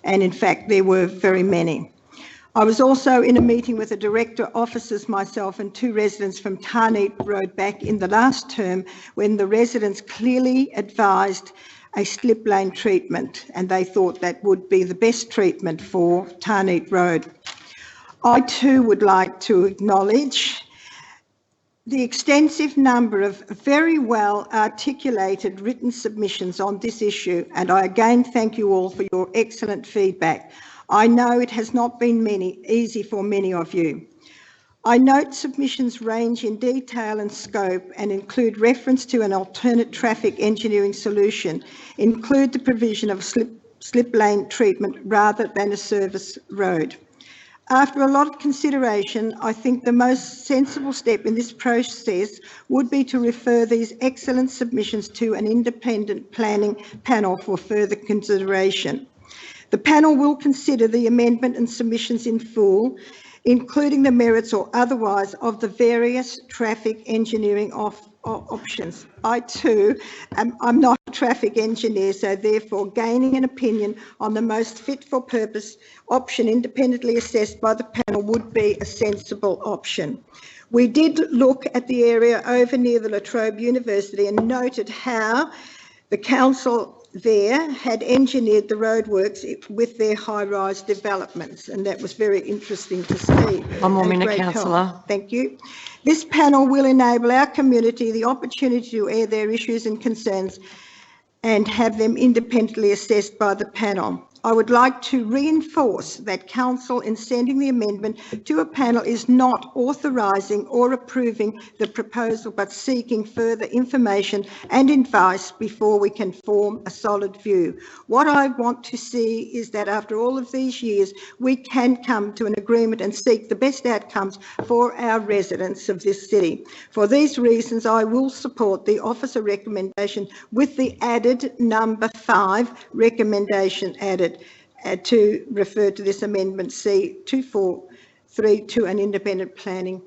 and in fact, there were very many. I was also in a meeting with the director, officers, myself and 2 residents from Tarneet Road back in the last term, when the residents clearly advised a slip lane treatment, and they thought that would be the best treatment for Tarneet Road. I too would like to acknowledge the extensive number of very well articulated written submissions on this issue, and I again thank you all for your excellent feedback. I know it has not been easy for many of you. I note submissions range in detail and scope and include reference to an alternate traffic engineering solution, include the provision of slip lane treatment rather than a service road. After a lot of consideration, I think the most sensible step in this process would be to refer these excellent submissions to an independent planning panel for further consideration. The panel will consider the amendment and submissions in full, including the merits or otherwise of the various traffic engineering options. I too I'm not a traffic engineer, so therefore gaining an opinion on the most fit for purpose option independently assessed by the panel would be a sensible option. We did look at the area over near the La Trobe University and noted how the council there had engineered the roadworks with their high-rise developments, and that was very interesting to see. One more minute, Councillor. Thank you. This panel will enable our community the opportunity to air their issues and concerns and have them independently assessed by the panel. I would like to reinforce that Council, in sending the amendment to a panel, is not authorising or approving the proposal, but seeking further information and advice before we can form a solid view. What I want to see is that after all of these years, we can come to an agreement and seek the best outcomes for our residents of this city. For these reasons, I will support the officer recommendation with the added number 5 recommendation added. To refer to this amendment C243 to an independent planning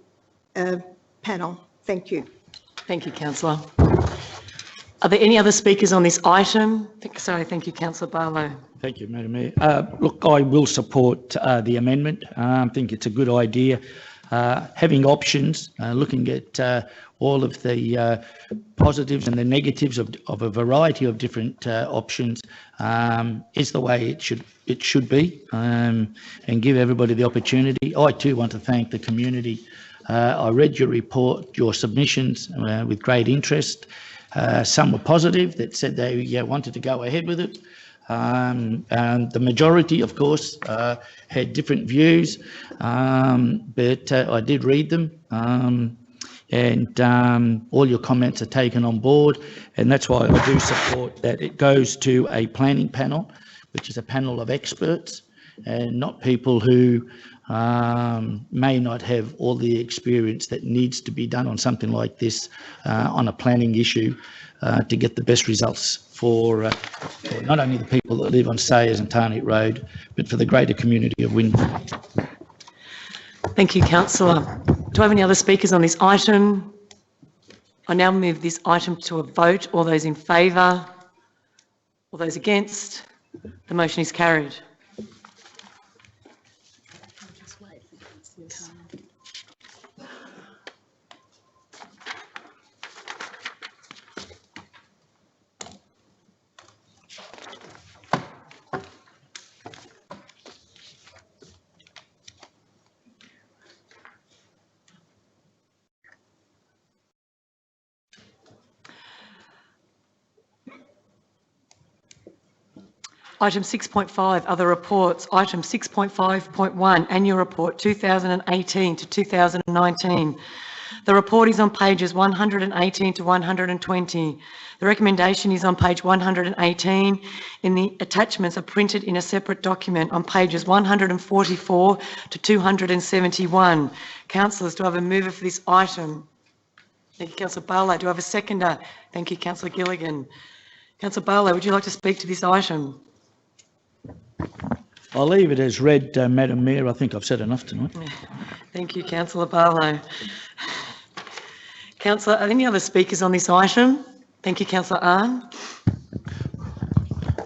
panel. Thank you. Thank you, Councillor. Are there any other speakers on this item? Sorry, thank you, Councillor Barlow. Thank you, Madam Mayor. Look, I will support the amendment. I think it's a good idea. Having options, looking at all of the positives and the negatives of a variety of different options is the way it should be, and give everybody the opportunity. I too want to thank the community. I read your report, your submissions with great interest. Some were positive, that said they wanted to go ahead with it. And the majority, of course, had different views, but I did read them, and all your comments are taken on board, and that's why I do support that it goes to a planning panel, which is a panel of experts, and not people who may not have all the experience that needs to be done on something like this on a planning issue to get the best results for not only the people that live on Sayers and Tarneet Road, but for the greater community of Wyndham. Thank you, Councillor. Do I have any other speakers on this item? I now move this item to a vote. All those in favour? All those against? The motion is carried. Item 6.5, other reports. Item 6.5.1, annual report 2018 to 2019. The report is on pages 118 to 120. The recommendation is on page 118. In the attachments are printed in a separate document on pages 144 to 271. Councillors, do I have a mover for this item? Thank you, Councillor Barlow. Do I have a seconder? Thank you, Councillor Gilligan. Councillor Barlow, would you like to speak to this item? I'll leave it as read, Madam Mayor. I think I've said enough tonight. Thank you, Councillor Barlow. Councillor, are there any other speakers on this item? Thank you, Councillor Ahn.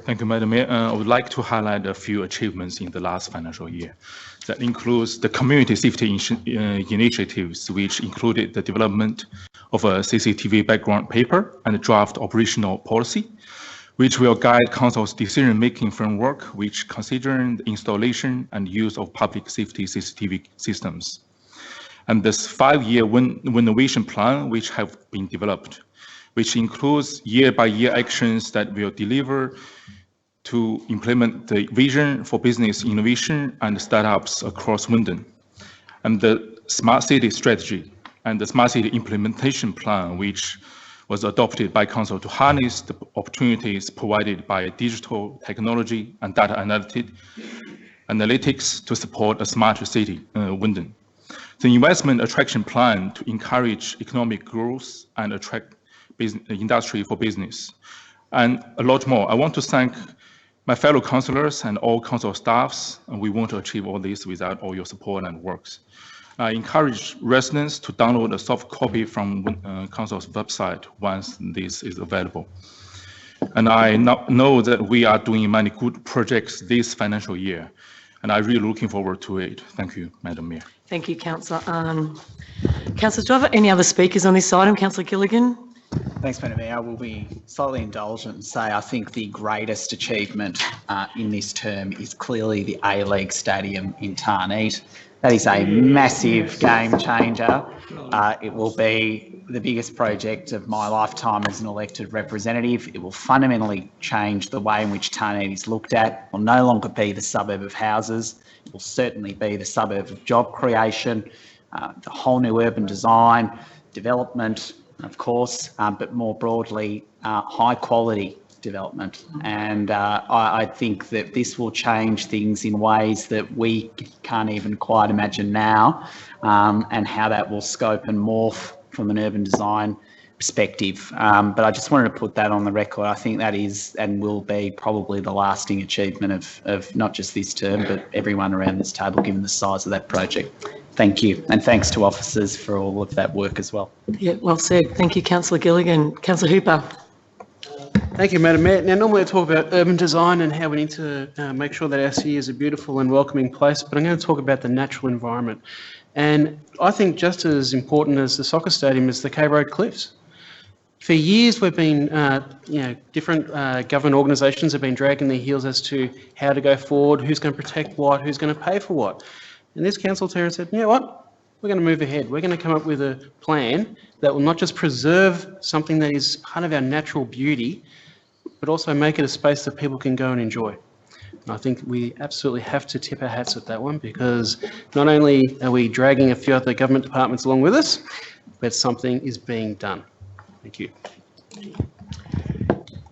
Thank you, Madam Mayor. I would like to highlight a few achievements in the last financial year. That includes the community safety initiatives, which included the development of a CCTV background paper and a draft operational policy, which will guide Council's decision-making framework, which considers the installation and use of public safety CCTV systems. And this 5-year renovation plan, which have been developed, which includes year-by-year actions that will deliver to implement the vision for business innovation and startups across Wyndham, and the smart city strategy and the smart city implementation plan, which was adopted by Council to harness the opportunities provided by digital technology and data analytics to support a smarter city, Wyndham. The investment attraction plan to encourage economic growth and attract industry for business, and a lot more. I want to thank my fellow councillors and all council staffs, and we want to achieve all this without all your support and works. I encourage residents to download a soft copy from Council's website once this is available. And I know that we are doing many good projects this financial year, and I'm really looking forward to it. Thank you, Madam Mayor. Thank you, Councillor. Councillors, do I have any other speakers on this item? Councillor Gilligan. Thanks, Madam Mayor. I will be slightly indulgent and say I think the greatest achievement in this term is clearly the A-League Stadium in Tarneet. That is a massive game changer. It will be the biggest project of my lifetime as an elected representative. It will fundamentally change the way in which Tarneet is looked at. It will no longer be the suburb of houses. It will certainly be the suburb of job creation, the whole new urban design, development, of course, but more broadly, high quality development. And I think that this will change things in ways that we can't even quite imagine now, and how that will scope and morph from an urban design perspective. But I just wanted to put that on the record. I think that is and will be probably the lasting achievement of not just this term, but everyone around this table, given the size of that project. Thank you. And thanks to officers for all of that work as well. Yeah, well said. Thank you, Councillor Gilligan. Councillor Hooper. Thank you, Madam Mayor. Now, normally I talk about urban design and how we need to make sure that our city is a beautiful and welcoming place, but I'm going to talk about the natural environment. And I think just as important as the soccer stadium is the K Road Cliffs. For years, we've been, different government organisations have been dragging their heels as to how to go forward, who's going to protect what, who's going to pay for what. And this council team said, you know what, we're going to move ahead. We're going to come up with a plan that will not just preserve something that is part of our natural beauty, but also make it a space that people can go and enjoy. And I think we absolutely have to tip our hats at that one, because not only are we dragging a few other government departments along with us, but something is being done. Thank you.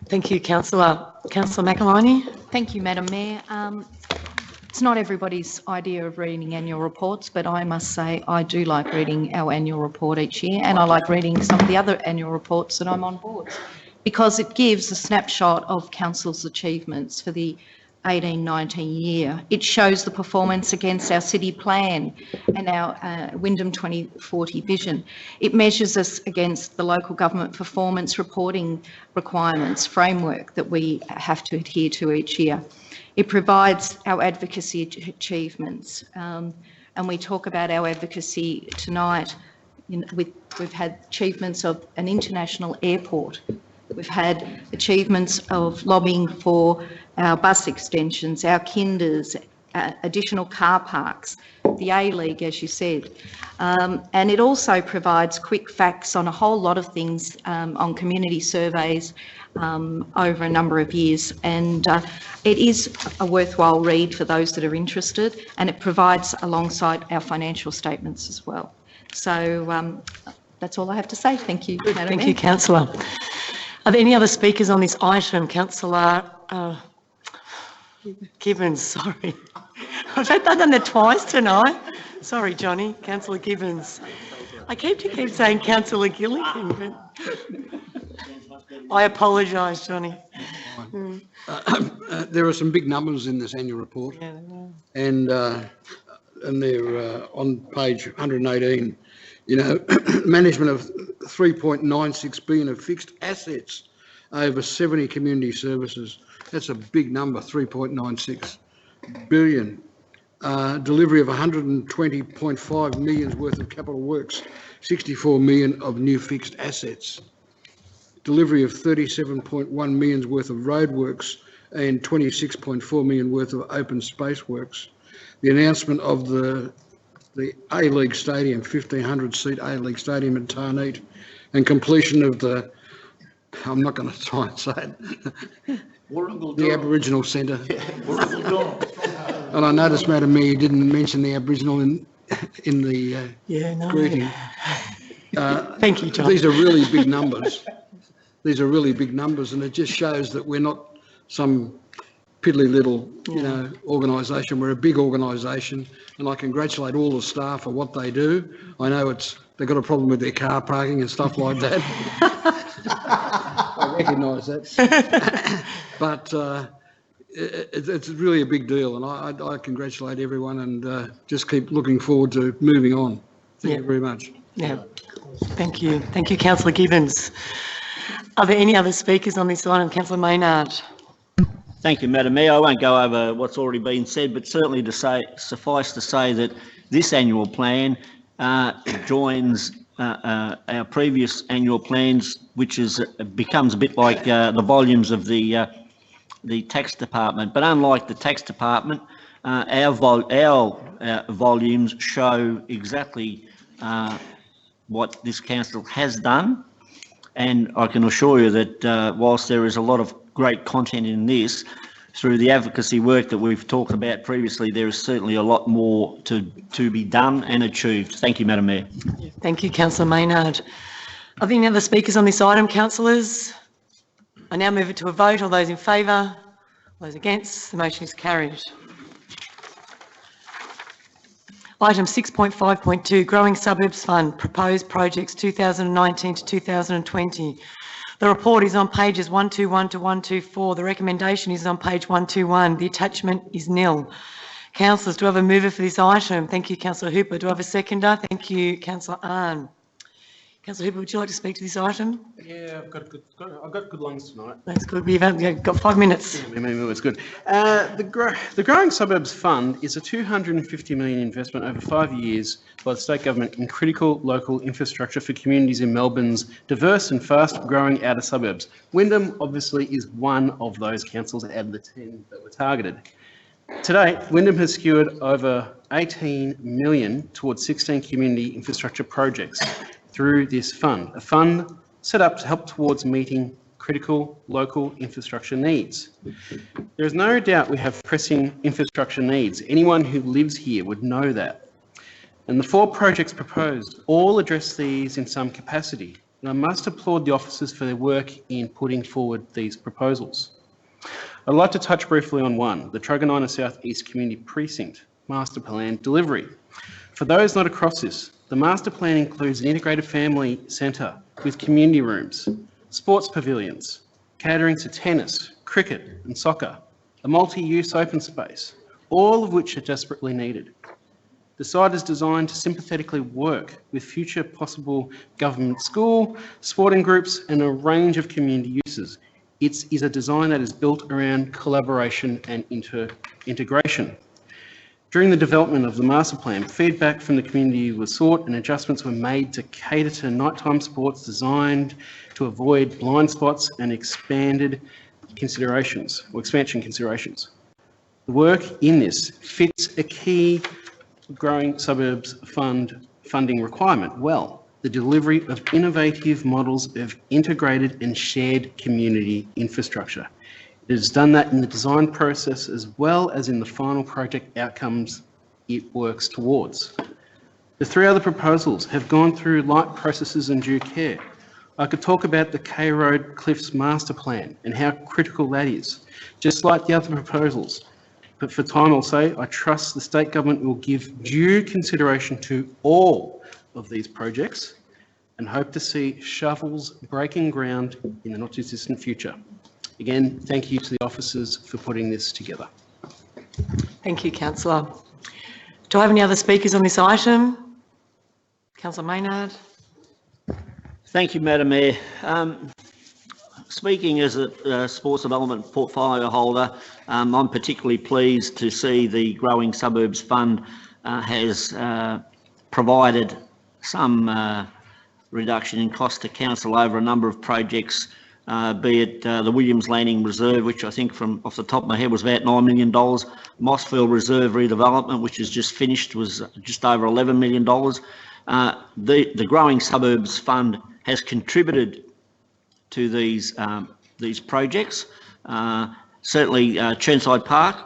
Thank you, Councillor. Councillor McElhinney. Thank you, Madam Mayor. It's not everybody's idea of reading annual reports, but I must say I do like reading our annual report each year, and I like reading some of the other annual reports that I'm on board, because it gives a snapshot of Council's achievements for the 18-19 year. It shows the performance against our city plan and our Wyndham 2040 vision. It measures us against the local government performance reporting requirements framework that we have to adhere to each year. It provides our advocacy achievements, and we talk about our advocacy tonight. We've had achievements of an international airport. We've had achievements of lobbying for our bus extensions, our kinders, additional car parks, the A-League, as you said. And it also provides quick facts on a whole lot of things, on community surveys over a number of years. And it is a worthwhile read for those that are interested, and it provides alongside our financial statements as well. So that's all I have to say. Thank you, Madam Mayor. Thank you, Councillor. Are there any other speakers on this item? Councillor Gibbons, sorry. I've done that twice tonight. Sorry, Johnny. Councillor Gibbons. I keep saying Councillor Gilligan, but I apologise, Johnny. There are some big numbers in this annual report, and they're on page 118. You know, management of 3.96 billion of fixed assets over 70 community services. That's a big number, 3.96 billion. Delivery of 120.5 million worth of capital works, 64 million of new fixed assets. Delivery of 37.1 million worth of roadworks and 26.4 million worth of open space works. The announcement of the A-League Stadium, 1,500 seat A-League Stadium in Tarneet, and completion of the, I'm not going to try and say it, the Aboriginal Centre. And I noticed, Madam Mayor, you didn't mention the Aboriginal in the greeting. Thank you, John. These are really big numbers. These are really big numbers, and it just shows that we're not some piddly little, organisation. We're a big organisation, and I congratulate all the staff for what they do. I know they've got a problem with their car parking and stuff like that. I recognise that, but it's really a big deal, and I congratulate everyone, and just keep looking forward to moving on. Thank you very much. Yeah, thank you, Councillor Gibbons. Are there any other speakers on this item? Councillor Maynard. Thank you, Madam Mayor. I won't go over what's already been said, but certainly suffice to say that this annual plan joins our previous annual plans, which becomes a bit like the volumes of the tax department. But unlike the tax department, our volumes show exactly what this council has done. And I can assure you that whilst there is a lot of great content in this, through the advocacy work that we've talked about previously, there is certainly a lot more to be done and achieved. Thank you, Madam Mayor. Thank you, Councillor Maynard. Are there any other speakers on this item, councillors? I now move it to a vote. All those in favour? All those against? The motion is carried. Item 6.5.2, Growing Suburbs Fund, Proposed Projects 2019 to 2020. The report is on pages 121 to 124. The recommendation is on page 121. The attachment is nil. Councillors, do I have a mover for this item? Thank you, Councillor Hooper. Do I have a seconder? Thank you, Councillor Ahn. Councillor Hooper, would you like to speak to this item? Yeah, I've got good lungs tonight. That's good. We've got 5 minutes. Yeah, it's good. The Growing Suburbs Fund is a $250 million investment over 5 years by the state government in critical local infrastructure for communities in Melbourne's diverse and fast-growing outer suburbs. Wyndham, obviously, is one of those councils out of the 10 that were targeted. To date, Wyndham has secured over $18 million towards 16 community infrastructure projects through this fund, a fund set up to help towards meeting critical local infrastructure needs. There is no doubt we have pressing infrastructure needs. Anyone who lives here would know that. And the 4 projects proposed all address these in some capacity. And I must applaud the officers for their work in putting forward these proposals. I'd like to touch briefly on one, the Truganina South East Community Precinct Master Plan delivery. For those not across this, the master plan includes an integrated family centre with community rooms, sports pavilions, catering to tennis, cricket and soccer, a multi-use open space, all of which are desperately needed. The site is designed to sympathetically work with future possible government school, sporting groups and a range of community uses. It is a design that is built around collaboration and integration. During the development of the master plan, feedback from the community was sought and adjustments were made to cater to nighttime sports designed to avoid blind spots and expansion considerations. The work in this fits a key growing suburbs funding requirement well, the delivery of innovative models of integrated and shared community infrastructure. It has done that in the design process as well as in the final project outcomes it works towards. The three other proposals have gone through light processes and due care. I could talk about the K Road Cliffs Master Plan and how critical that is, just like the other proposals. But for time I'll say, I trust the state government will give due consideration to all of these projects and hope to see shovels breaking ground in the not too distant future. Again, thank you to the officers for putting this together. Thank you, Councillor. Do I have any other speakers on this item? Councillor Maynard. Thank you, Madam Mayor. Speaking as a sports development portfolio holder, I'm particularly pleased to see the Growing Suburbs Fund has provided some reduction in cost to council over a number of projects, be it the Williams Landing Reserve, which I think from off the top of my head was about $9 million. Mossfield Reserve redevelopment, which is just finished, was just over $11 million. The Growing Suburbs Fund has contributed to these projects. Certainly Chirnside Park,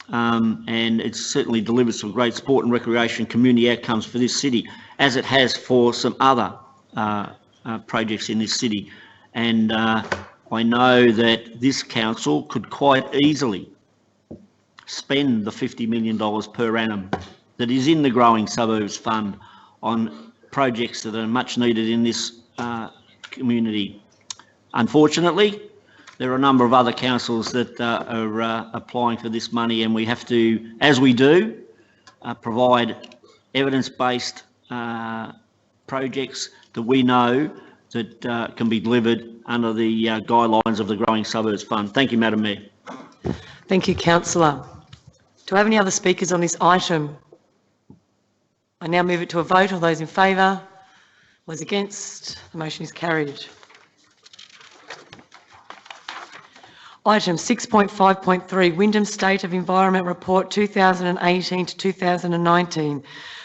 and it's certainly delivered some great sport and recreation community outcomes for this city, as it has for some other projects in this city. And I know that this council could quite easily spend the $50 million per annum that is in the Growing Suburbs Fund on projects that are much needed in this community. Unfortunately, there are a number of other councils that are applying for this money, and we have to, as we do, provide evidence-based projects that we know that can be delivered under the guidelines of the Growing Suburbs Fund. Thank you, Madam Mayor. Thank you, Councillor. Do I have any other speakers on this item? I now move it to a vote. All those in favour? Those against? The motion is carried. Item 6.5.3, Wyndham State of Environment Report 2018 to 2019.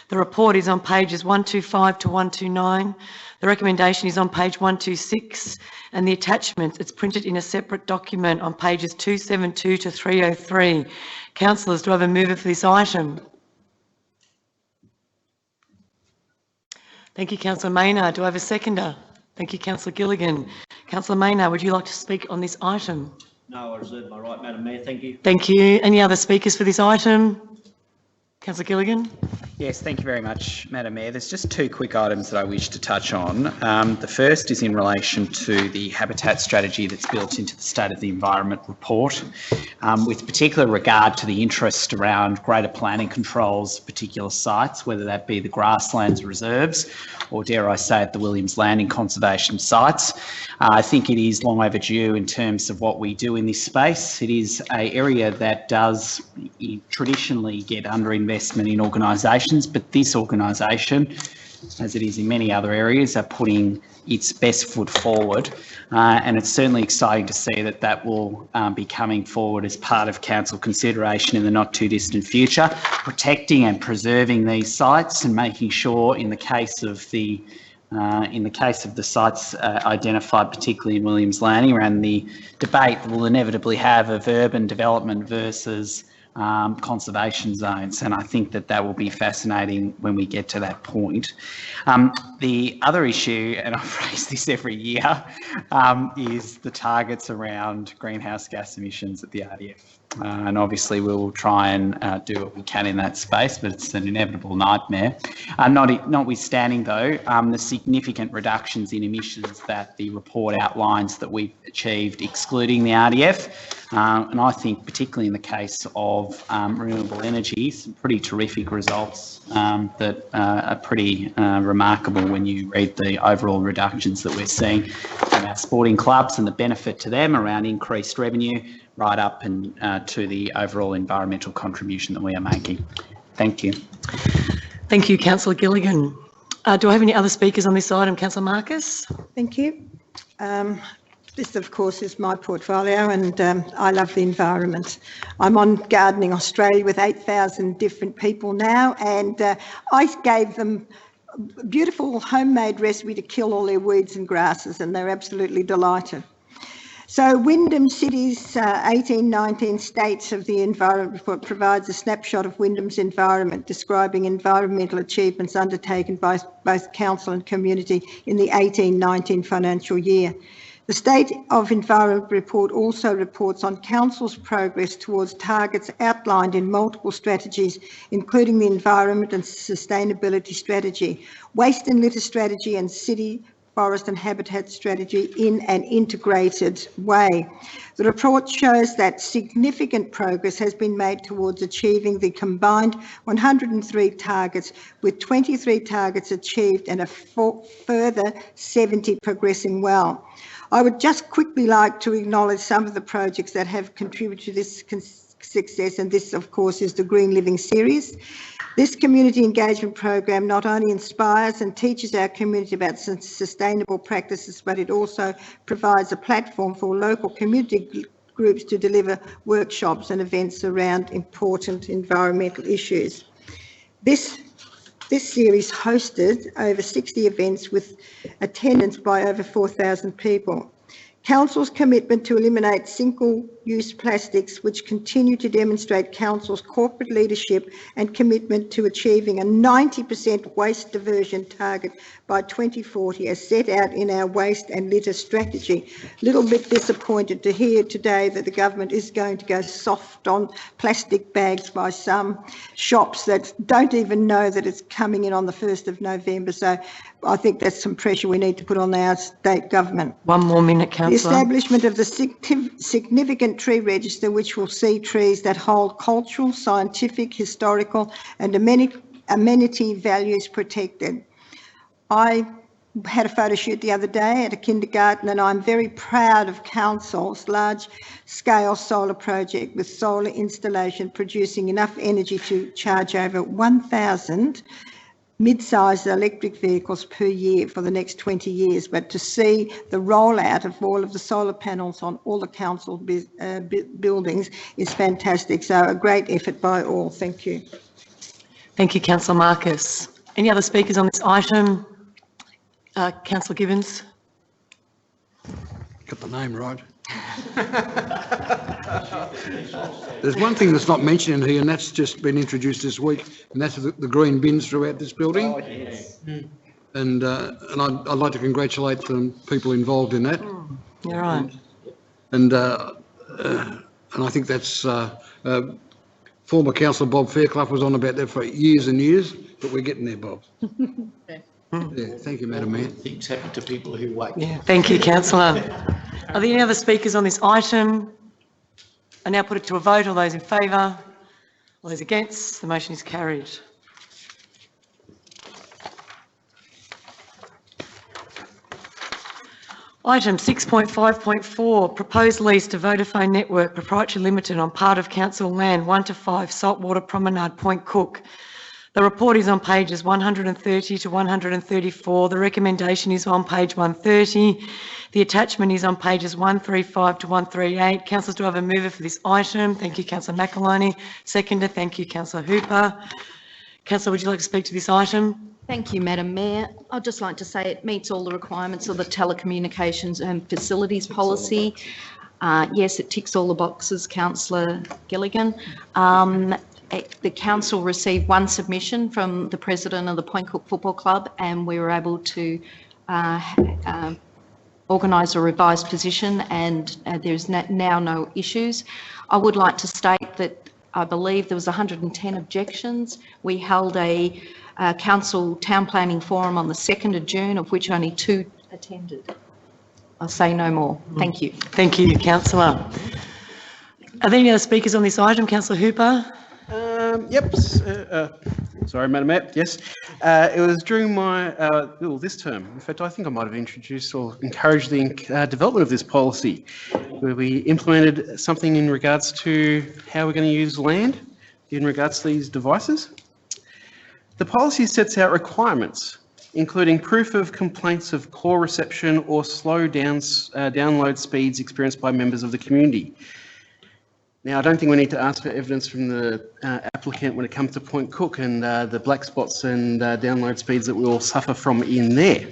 The report is on pages 125 to 129. The recommendation is on page 126, and the attachment, it's printed in a separate document on pages 272 to 303. Councillors, do I have a mover for this item? Thank you, Councillor Maynard. Do I have a seconder? Thank you, Councillor Gilligan. Councillor Maynard, would you like to speak on this item? No, I reserve my right, Madam Mayor. Thank you. Thank you. Any other speakers for this item? Councillor Gilligan. Yes, thank you very much, Madam Mayor. There's just two quick items that I wish to touch on. The first is in relation to the habitat strategy that's built into the State of the Environment report, with particular regard to the interest around greater planning controls of particular sites, whether that be the grasslands reserves or, dare I say it, the Williams Landing conservation sites. I think it is long overdue in terms of what we do in this space. It is an area that does traditionally get underinvestment in organisations, but this organisation, as it is in many other areas, are putting its best foot forward. And it's certainly exciting to see that that will be coming forward as part of council consideration in the not too distant future, protecting and preserving these sites and making sure in the case of the sites identified, particularly in Williams Landing, around the debate that we'll inevitably have of urban development versus conservation zones, and I think that that will be fascinating when we get to that point. The other issue, and I've raised this every year, is the targets around greenhouse gas emissions at the RDF. And obviously we will try and do what we can in that space, but it's an inevitable nightmare. Notwithstanding though, the significant reductions in emissions that the report outlines that we've achieved excluding the RDF, and I think particularly in the case of renewable energy, some pretty terrific results that are pretty remarkable when you read the overall reductions that we're seeing from our sporting clubs and the benefit to them around increased revenue, right up and to the overall environmental contribution that we are making. Thank you. Thank you, Councillor Gilligan. Do I have any other speakers on this item? Councillor Marcus? Thank you. This, of course, is my portfolio, and I love the environment. I'm on Gardening Australia with 8,000 different people now, and I gave them a beautiful homemade recipe to kill all their weeds and grasses, and they're absolutely delighted. So Wyndham City's 1819 States of the Environment report provides a snapshot of Wyndham's environment, describing environmental achievements undertaken by both council and community in the 1819 financial year. The State of Environment report also reports on council's progress towards targets outlined in multiple strategies, including the Environment and Sustainability Strategy, Waste and Litter Strategy, and City Forest and Habitat Strategy in an integrated way. The report shows that significant progress has been made towards achieving the combined 103 targets, with 23 targets achieved and a further 70 progressing well. I would just quickly like to acknowledge some of the projects that have contributed to this success, and this, of course, is the Green Living Series. This community engagement program not only inspires and teaches our community about sustainable practices, but it also provides a platform for local community groups to deliver workshops and events around important environmental issues. This series hosted over 60 events with attendance by over 4,000 people. Council's commitment to eliminate single-use plastics, which continue to demonstrate Council's corporate leadership and commitment to achieving a 90% waste diversion target by 2040, as set out in our waste and litter strategy. A little bit disappointed to hear today that the government is going to go soft on plastic bags by some shops that don't even know that it's coming in on the 1st of November. So I think that's some pressure we need to put on our state government. 1 more minute, Councillor. The establishment of the significant tree register, which will see trees that hold cultural, scientific, historical and amenity values protected. I had a photo shoot the other day at a kindergarten, and I'm very proud of Council's large-scale solar project with solar installation producing enough energy to charge over 1,000 mid-sized electric vehicles per year for the next 20 years, but to see the rollout of all of the solar panels on all the council buildings is fantastic. So a great effort by all. Thank you. Thank you, Councillor Marcus. Any other speakers on this item? Councillor Gibbons. Got the name right. There's one thing that's not mentioned in here, and that's just been introduced this week, and that's the green bins throughout this building. Oh, yes. And I'd like to congratulate the people involved in that. You're right. And I think that's former Councillor Bob Fairclough was on about that for years and years, but we're getting there, Bob. Yeah, thank you, Madam Mayor. Things happen to people who wait. Yeah, thank you, Councillor. Are there any other speakers on this item? I now put it to a vote. All those in favour? All those against? The motion is carried. Item 6.5.4, proposed lease to Vodafone Network Proprietary Limited on part of council land 1 to 5 Saltwater Promenade, Point Cook. The report is on pages 130 to 134. The recommendation is on page 130. The attachment is on pages 135 to 138. Councillors, do I have a mover for this item? Thank you, Councillor McEloney. Seconder, thank you, Councillor Hooper. Councillor, would you like to speak to this item? Thank you, Madam Mayor. I'd just like to say it meets all the requirements of the telecommunications and facilities policy. Yes, it ticks all the boxes, Councillor Gilligan. The council received one submission from the president of the Point Cook Football Club, and we were able to organise a revised position, and there's now no issues. I would like to state that I believe there was 110 objections. We held a council town planning forum on the 2nd of June, of which only 2 attended. I'll say no more. Thank you. Thank you, councillor. Are there any other speakers on this item? Councillor Hooper? Yep. Sorry, Madam Mayor. Yes. It was during my, this term. In fact, I think I might have introduced or encouraged the development of this policy, where we implemented something in regards to how we're going to use land in regards to these devices. The policy sets out requirements, including proof of complaints of poor reception or slow download speeds experienced by members of the community. Now, I don't think we need to ask for evidence from the applicant when it comes to Point Cook and the black spots and download speeds that we all suffer from in there.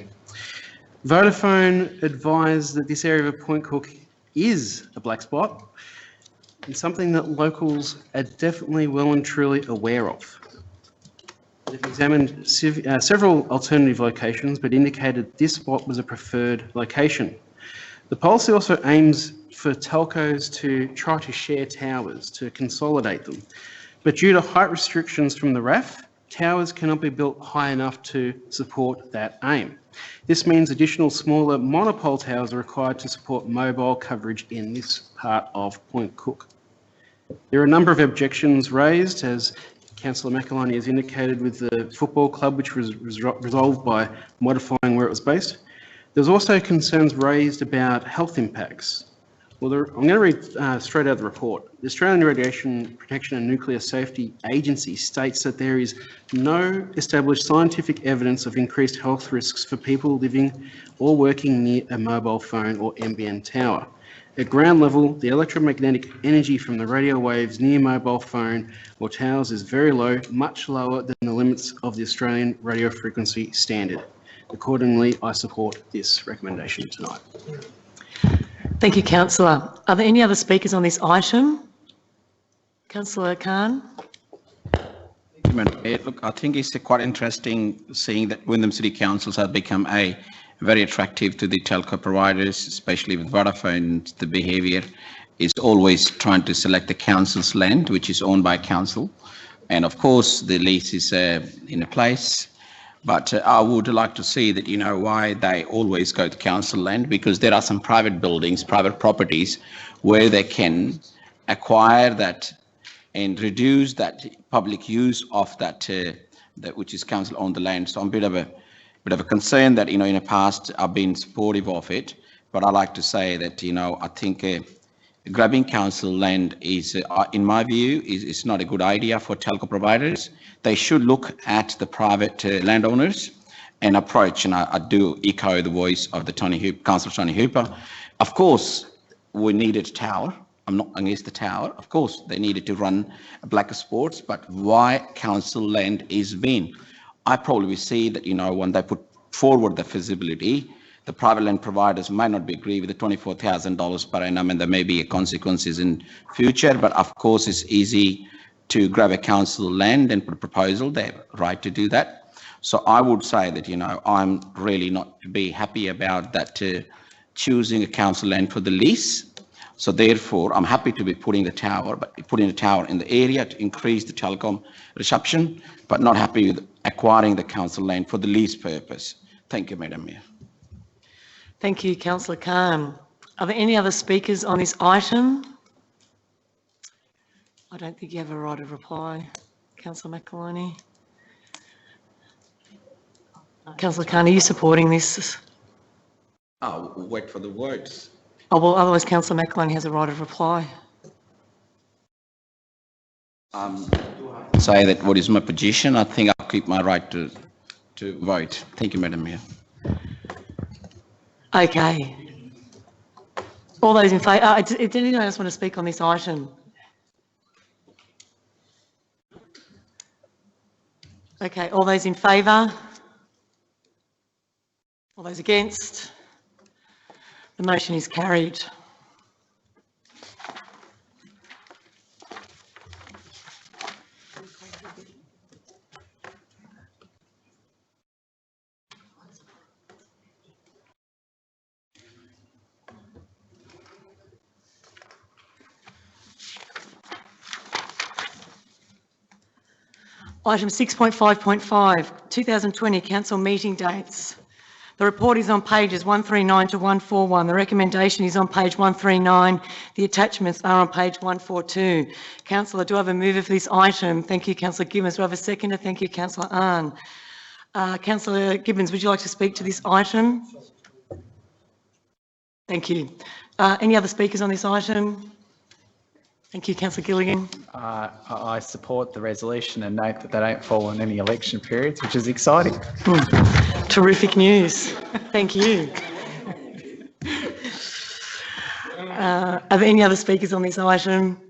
Vodafone advised that this area of Point Cook is a black spot and something that locals are definitely well and truly aware of. They've examined several alternative locations, but indicated this spot was a preferred location. The policy also aims for telcos to try to share towers, to consolidate them. But due to height restrictions from the RAF, towers cannot be built high enough to support that aim. This means additional smaller monopole towers are required to support mobile coverage in this part of Point Cook. There are a number of objections raised, as Councillor McElhinney has indicated, with the football club, which was resolved by modifying where it was based. There's also concerns raised about health impacts. Well, I'm going to read straight out of the report. The Australian Radiation Protection and Nuclear Safety Agency states that there is no established scientific evidence of increased health risks for people living or working near a mobile phone or NBN tower. At ground level, the electromagnetic energy from the radio waves near mobile phone or towers is very low, much lower than the limits of the Australian radio frequency standard. Accordingly, I support this recommendation tonight. Thank you, councillor. Are there any other speakers on this item? Councillor Khan? Thank you, Madam Mayor. Look, I think it's quite interesting seeing that Wyndham City Councils have become very attractive to the telco providers, especially with Vodafone. The behaviour is always trying to select the council's land, which is owned by council. And of course, the lease is in a place. But I would like to see that, why they always go to council land, because there are some private buildings, private properties where they can acquire that and reduce that public use of that which is council owned the land. So I'm a bit of a concern that, in the past I've been supportive of it, but I like to say that, I think grabbing council land is, in my view, is not a good idea for telco providers. They should look at the private landowners and approach, and I do echo the voice of the Councillor Tony Hooper. Of course, we needed a tower. I'm not against the tower. Of course, they needed to run black sports, but why council land is being? I probably see that, when they put forward the feasibility, the private land providers might not be agree with the $24,000 per annum, and there may be consequences in future, but of course it's easy to grab a council land and put a proposal. They have a right to do that. So I would say that, I'm really not to be happy about that choosing a council land for the lease. So therefore, I'm happy to be putting the tower, but putting the tower in the area to increase the telecom reception, but not happy with acquiring the council land for the lease purpose. Thank you, Madam Mayor. Thank you, councillor Khan. Are there any other speakers on this item? I don't think you have a right of reply, councillor McElhinney. Councillor Khan, are you supporting this? I'll wait for the words. Oh, well, otherwise councillor McElhinney has a right of reply. Say that what is my position. I think I'll keep my right to vote. Thank you, Madam Mayor. Okay. All those in favour, did anyone else want to speak on this item? Okay, all those in favour? All those against? The motion is carried. Item 6.5.5, 2020 council meeting dates. The report is on pages 139 to 141. The recommendation is on page 139. The attachments are on page 142. Councillor, do I have a mover for this item? Thank you, Councillor Gibbons. Do I have a seconder? Thank you, Councillor Ahn. Councillor Gibbons, would you like to speak to this item? Thank you. Any other speakers on this item? Thank you, Councillor Gilligan. I support the resolution and note that they don't fall in any election periods, which is exciting. Terrific news. Thank you. Are there any other speakers on this item?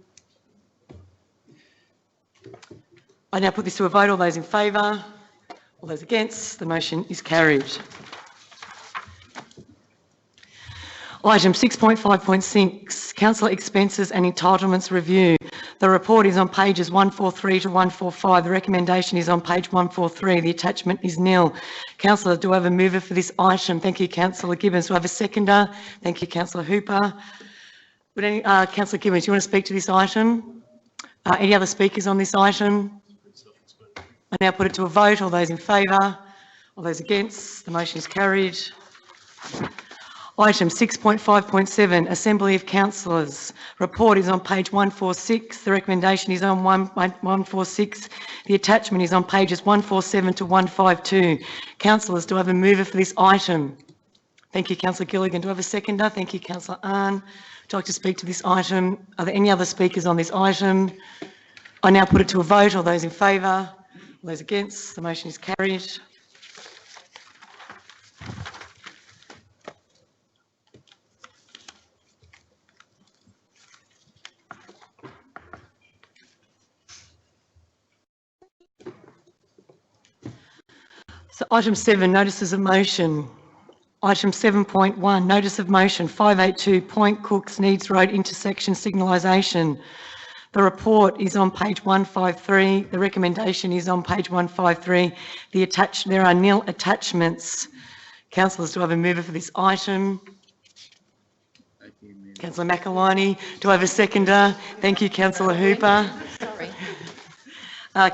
I now put this to a vote. All those in favour? All those against? The motion is carried. Item 6.5.6, Council Expenses and Entitlements Review. The report is on pages 143 to 145. The recommendation is on page 143. The attachment is nil. Councillor, do I have a mover for this item? Thank you, Councillor Gibbons. Do I have a seconder? Thank you, Councillor Hooper. Would any, Councillor Gibbons, do you want to speak to this item? Any other speakers on this item? I now put it to a vote. All those in favour? All those against? The motion is carried. Item 6.5.7, Assembly of Councillors. Report is on page 146. The recommendation is on 146. The attachment is on pages 147 to 152. Councillors, do I have a mover for this item? Thank you, Councillor Gilligan. Do I have a seconder? Thank you, Councillor Ahn. Would you like to speak to this item? Are there any other speakers on this item? I now put it to a vote. All those in favour? All those against? The motion is carried. So item 7, notices of motion. Item 7.1, notice of motion 582 Point Cooks Needs Road intersection signalisation. The report is on page 153. The recommendation is on page 153. There are nil attachments. Councillors, do I have a mover for this item? Councillor McElhinney. Do I have a seconder? Thank you, Councillor Hooper. Sorry.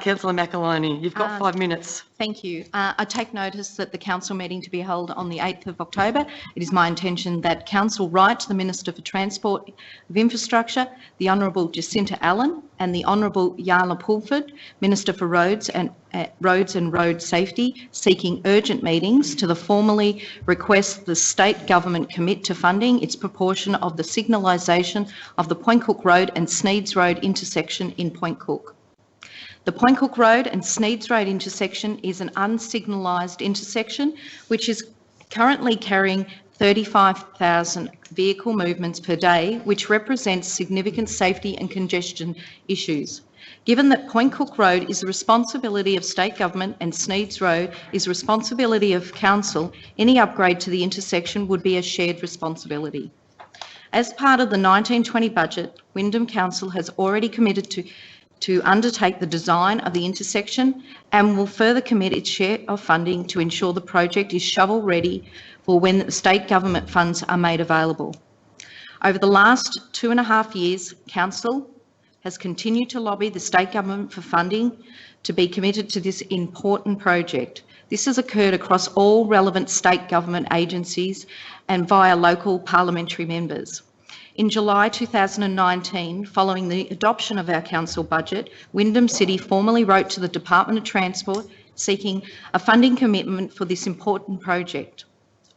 Councillor McElhinney, you've got 5 minutes. Thank you. I take notice that the council meeting to be held on the 8th of October. It is my intention that council write to the Minister for Transport of Infrastructure, the Honourable Jacinta Allen, and the Honourable Yarla Pulford, Minister for Roads and Road Safety, seeking urgent meetings to formally request the state government commit to funding its proportion of the signalisation of the Point Cook Road and Sneeds Road intersection in Point Cook. The Point Cook Road and Sneeds Road intersection is an unsignalised intersection which is currently carrying 35,000 vehicle movements per day, which represents significant safety and congestion issues. Given that Point Cook Road is the responsibility of state government and Sneeds Road is the responsibility of council, any upgrade to the intersection would be a shared responsibility. As part of the 1920 budget, Wyndham Council has already committed to undertake the design of the intersection and will further commit its share of funding to ensure the project is shovel-ready for when the state government funds are made available. Over the last 2.5 years, Council has continued to lobby the state government for funding to be committed to this important project. This has occurred across all relevant state government agencies and via local parliamentary members. In July 2019, following the adoption of our council budget, Wyndham City formally wrote to the Department of Transport seeking a funding commitment for this important project.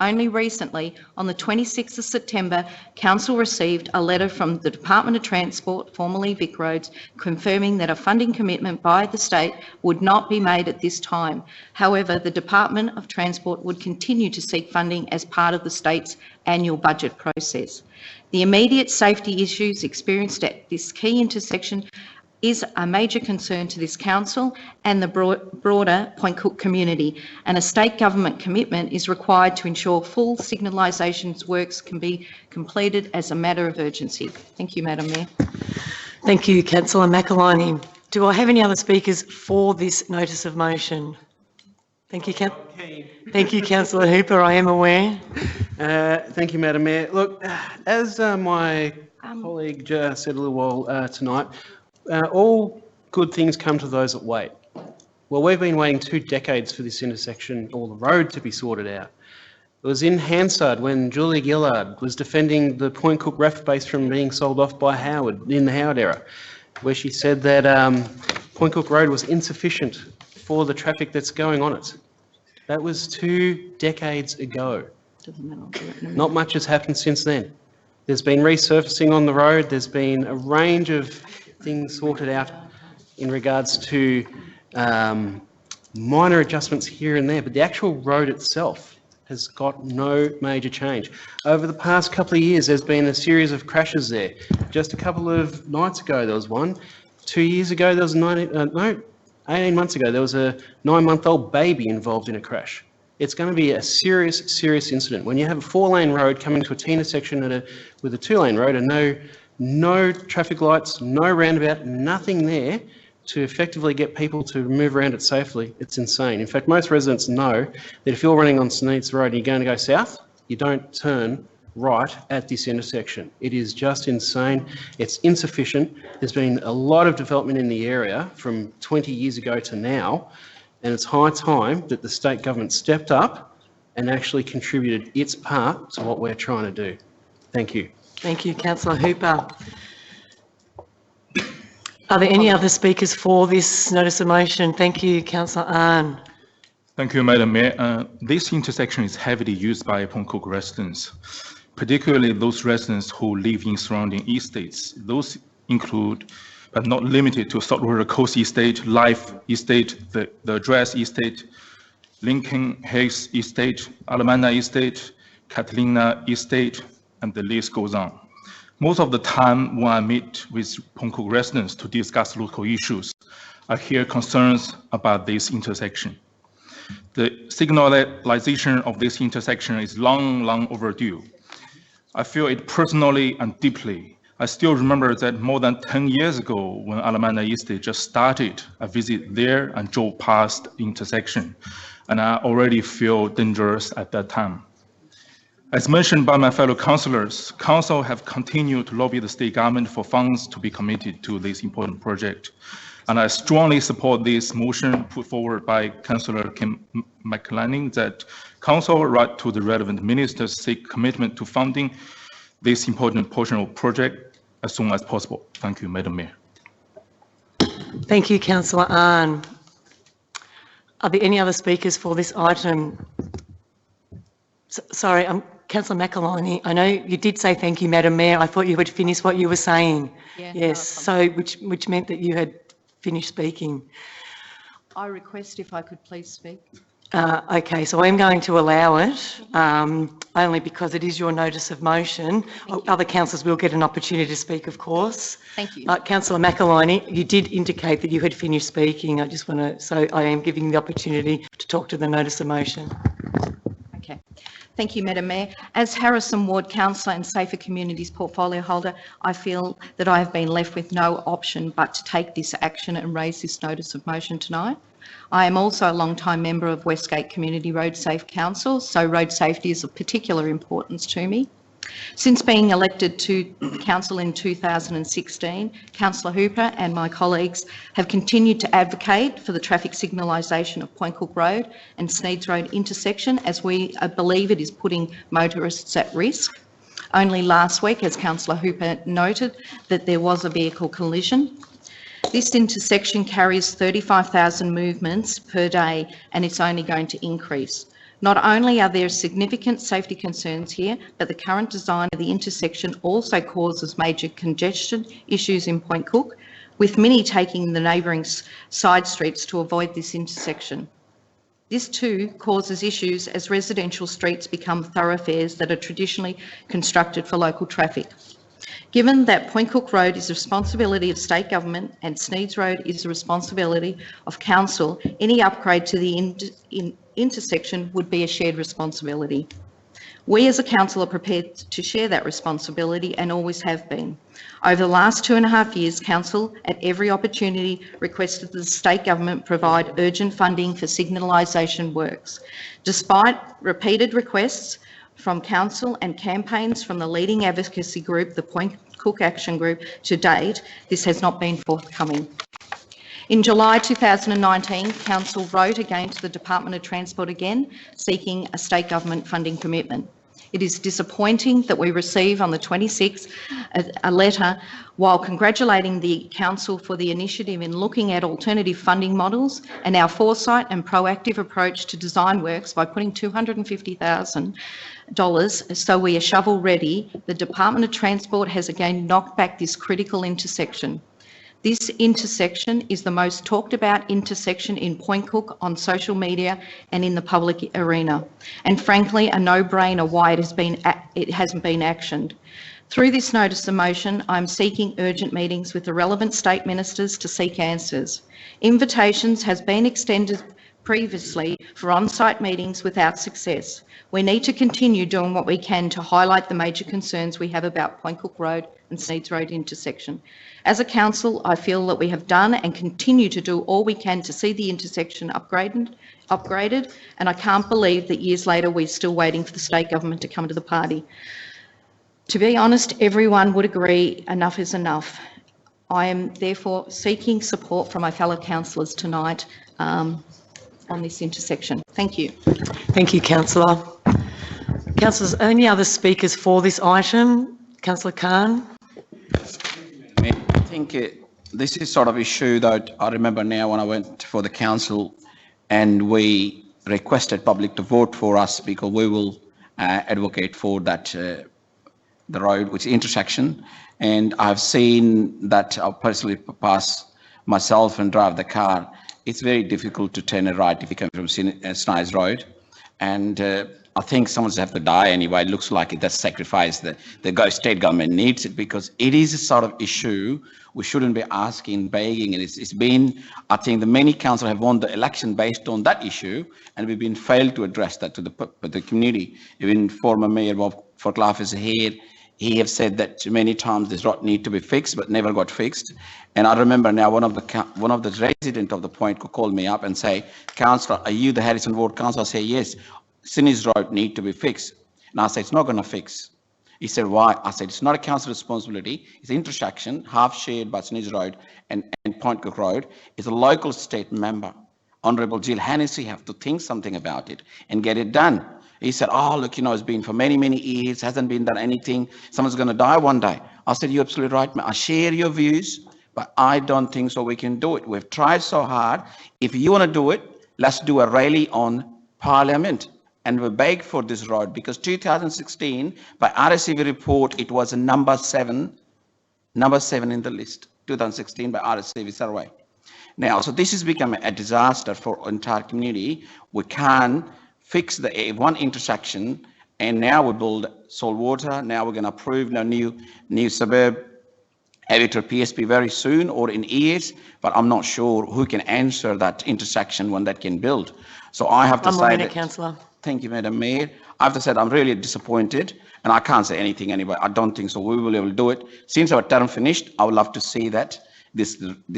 Only recently, on the 26th of September, Council received a letter from the Department of Transport, formerly Vic Roads, confirming that a funding commitment by the state would not be made at this time. However, the Department of Transport would continue to seek funding as part of the state's annual budget process. The immediate safety issues experienced at this key intersection is a major concern to this council and the broader Point Cook community, and a state government commitment is required to ensure full signalisation works can be completed as a matter of urgency. Thank you, Madam Mayor. Thank you, Councillor McElhinney. Do I have any other speakers for this notice of motion? Thank you, Thank you, Councillor Hooper. I am aware. Thank you, Madam Mayor. Look, as my colleague said a little while tonight, all good things come to those that wait. Well, we've been waiting 2 decades for this intersection or the road to be sorted out. It was in Hansard when Julia Gillard was defending the Point Cook RAF base from being sold off by Howard in the Howard era, where she said that Point Cook Road was insufficient for the traffic that's going on it. That was 2 decades ago. Not much has happened since then. There's been resurfacing on the road. There's been a range of things sorted out in regards to minor adjustments here and there, but the actual road itself has got no major change. Over the past couple of years, there's been a series of crashes there. Just a couple of nights ago, there was one. 2 years ago, there was 18 months ago, there was a 9-month-old baby involved in a crash. It's going to be a serious incident. When you have a 4-lane road coming to a T intersection with a 2-lane road and no traffic lights, no roundabout, nothing there to effectively get people to move around it safely, it's insane. In fact, most residents know that if you're running on Sneeds Road and you're going to go south, you don't turn right at this intersection. It is just insane. It's insufficient. There's been a lot of development in the area from 20 years ago to now, and it's high time that the state government stepped up and actually contributed its part to what we're trying to do. Thank you. Thank you, Councillor Hooper. Are there any other speakers for this notice of motion? Thank you, Councillor Ahn. Thank you, Madam Mayor. This intersection is heavily used by Point Cook residents, particularly those residents who live in surrounding estates. Those include, but not limited to, Saltwater Coast Estate, Life Estate, the Address Estate, Lincoln Hills Estate, Alamanda Estate, Catalina Estate, and the list goes on. Most of the time when I meet with Point Cook residents to discuss local issues, I hear concerns about this intersection. The signalization of this intersection is long overdue. I feel it personally and deeply. I still remember that more than 10 years ago, when Alamanda Estate just started, I visited there and drove past the intersection, and I already feel dangerous at that time. As mentioned by my fellow councillors, council have continued to lobby the state government for funds to be committed to this important project. And I strongly support this motion put forward by Councillor Kim McLanning that council write to the relevant ministers seek commitment to funding this important portion of project as soon as possible. Thank you, Madam Mayor. Thank you, Councillor Ahn. Are there any other speakers for this item? Sorry, Councillor McElhinney, I know you did say thank you, Madam Mayor. I thought you had finished what you were saying. Yeah, yes, no, so which meant that you had finished speaking. I request if I could please speak. Okay, so I'm going to allow it, only because it is your notice of motion. Other councillors will get an opportunity to speak, of course. Thank you. Councillor McElhinney, you did indicate that you had finished speaking. I just want to, so I am giving the opportunity to talk to the notice of motion. Okay. Thank you, Madam Mayor. As Harrison Ward Councillor and Safer Communities portfolio holder, I feel that I have been left with no option but to take this action and raise this notice of motion tonight. I am also a long-time member of Westgate Community Road Safe Council, so road safety is of particular importance to me. Since being elected to council in 2016, Councillor Hooper and my colleagues have continued to advocate for the traffic signalisation of Point Cook Road and Sneeds Road intersection, as we believe it is putting motorists at risk. Only last week, as Councillor Hooper noted, that there was a vehicle collision. This intersection carries 35,000 movements per day, and it's only going to increase. Not only are there significant safety concerns here, but the current design of the intersection also causes major congestion issues in Point Cook, with many taking the neighbouring side streets to avoid this intersection. This too causes issues as residential streets become thoroughfares that are traditionally constructed for local traffic. Given that Point Cook Road is the responsibility of state government and Sneeds Road is the responsibility of council, any upgrade to the intersection would be a shared responsibility. We as a council are prepared to share that responsibility and always have been. Over the last 2.5 years, council at every opportunity requested that the state government provide urgent funding for signalisation works. Despite repeated requests from council and campaigns from the leading advocacy group, the Point Cook Action Group, to date, this has not been forthcoming. In July 2019, Council wrote again to the Department of Transport again, seeking a state government funding commitment. It is disappointing that we receive on the 26th a letter while congratulating the Council for the initiative in looking at alternative funding models and our foresight and proactive approach to design works by putting $250,000 so we are shovel ready. The Department of Transport has again knocked back this critical intersection. This intersection is the most talked about intersection in Point Cook on social media and in the public arena, and frankly a no-brainer why it hasn't been actioned. Through this notice of motion, I'm seeking urgent meetings with the relevant state ministers to seek answers. Invitations has been extended previously for on-site meetings without success. We need to continue doing what we can to highlight the major concerns we have about Point Cook Road and Sneeds Road intersection. As a council, I feel that we have done and continue to do all we can to see the intersection upgraded, and I can't believe that years later we're still waiting for the state government to come to the party. To be honest, everyone would agree enough is enough. I am therefore seeking support from my fellow councillors tonight on this intersection. Thank you. Thank you, Councillor. Councillors, any other speakers for this item? Councillor Khan. I think this is sort of issue that I remember now when I went for the council and we requested public to vote for us because we will advocate for that the road, which is intersection. And I've seen that I'll personally pass myself and drive the car. It's very difficult to turn a right if you come from Sneeds Road. And I think someone's have to die anyway. It looks like it does sacrifice the state government needs it because it is a sort of issue we shouldn't be asking, begging. And it's been, I think the many councils have won the election based on that issue, and we've been failed to address that to the community. Even former Mayor Bob Forcliffe is here. He have said that many times this road need to be fixed, but never got fixed. And I remember now one of the residents of the point could call me up and say, "Councillor, are you the Harrison Ward councillor?" I say, "Yes, Sneeds Road need to be fixed." And I said, "It's not going to fix." He said, "Why?" I said, "It's not a council responsibility. It's an intersection, half shared by Sneeds Road and Point Cook Road. It's a local state member. Honourable Jill Hennessy have to think something about it and get it done." He said, "Oh, look, you know, it's been for many, many years, hasn't been done anything. Someone's going to die one day." I said, "You're absolutely right, man. I share your views, but I don't think so we can do it. We've tried so hard. If you want to do it, let's do a rally on Parliament. And we beg for this road because 2016, by RSCV report, it was a number seven in the list, 2016 by RSCV survey. Now, so this has become a disaster for entire community. We can't fix the one intersection, and now we build Saltwater. Now we're going to approve the new suburb editor PSP very soon or in years, but I'm not sure who can answer that intersection when that can build. So I have to say that, Councillor. Thank you, Madam Mayor. I have to say that I'm really disappointed, and I can't say anything anyway. I don't think so. We will be able to do it. Since our term finished, I would love to see that this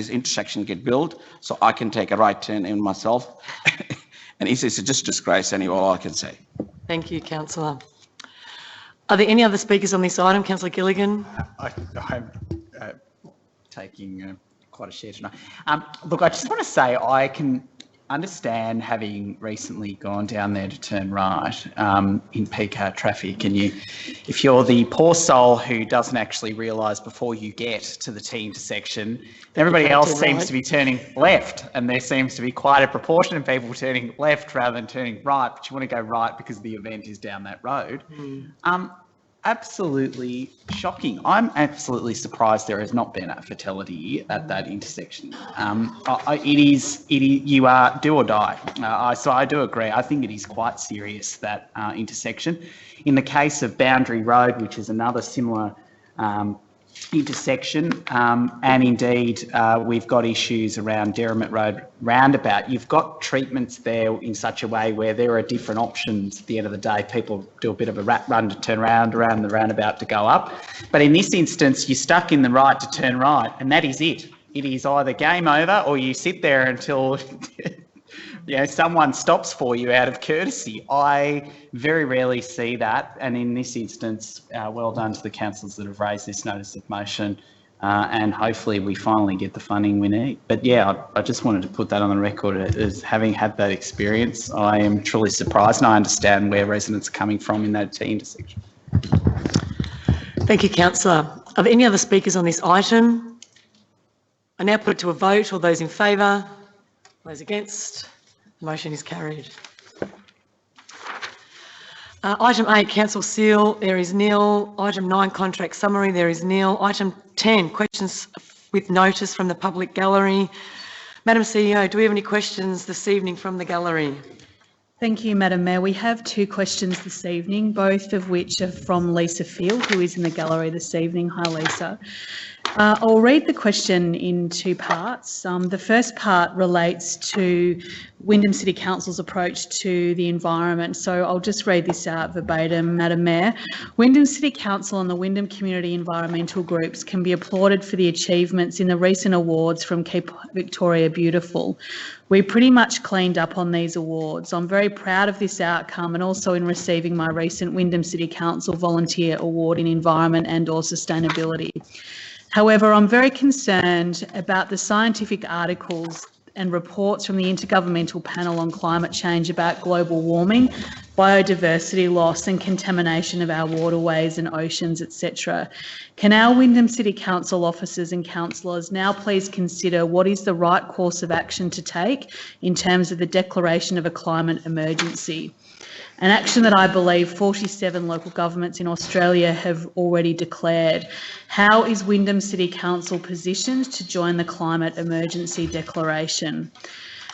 intersection get built, so I can take a right turn in myself. And it's just disgrace anyway, all I can say. Thank you, Councillor. Are there any other speakers on this item? Councillor Gilligan. I'm taking quite a share tonight. Look, I just want to say I can understand having recently gone down there to turn right in peak hour traffic, and if you're the poor soul who doesn't actually realise before you get to the T intersection, everybody else seems to be turning left, and there seems to be quite a proportion of people turning left rather than turning right, but you want to go right because the event is down that road. Absolutely shocking. I'm absolutely surprised there has not been a fatality at that intersection. You are do or die. So I do agree. I think it is quite serious, that intersection. In the case of Boundary Road, which is another similar intersection, and indeed we've got issues around Derrimut Road roundabout. You've got treatments there in such a way where there are different options. At the end of the day, people do a bit of a rat run to turn around the roundabout to go up. But in this instance, you're stuck in the right to turn right, and that is it. It is either game over or you sit there until someone stops for you out of courtesy. I very rarely see that, and in this instance, well done to the councillors that have raised this notice of motion. and hopefully we finally get the funding we need. But yeah, I just wanted to put that on the record as having had that experience. I am truly surprised, and I understand where residents are coming from in that intersection. Thank you, councillor. Are there any other speakers on this item? I now put it to a vote. All those in favour? Those against? The motion is carried. Item 8, council seal, there is nil. Item 9, contract summary, there is nil. Item 10, questions with notice from the public gallery. Madam CEO, do we have any questions this evening from the gallery? Thank you, Madam Mayor. We have 2 questions this evening, both of which are from Lisa Field, who is in the gallery this evening. Hi, Lisa. I'll read the question in 2 parts. The first part relates to Wyndham City Council's approach to the environment. So I'll just read this out verbatim, Madam Mayor. Wyndham City Council and the Wyndham Community Environmental Groups can be applauded for the achievements in the recent awards from Keep Victoria Beautiful. We pretty much cleaned up on these awards. I'm very proud of this outcome and also in receiving my recent Wyndham City Council Volunteer Award in Environment and/or Sustainability. However, I'm very concerned about the scientific articles and reports from the Intergovernmental Panel on Climate Change about global warming, biodiversity loss and contamination of our waterways and oceans, etc. Can our Wyndham City Council officers and councillors now please consider what is the right course of action to take in terms of the declaration of a climate emergency? An action that I believe 47 local governments in Australia have already declared. How is Wyndham City Council positioned to join the climate emergency declaration?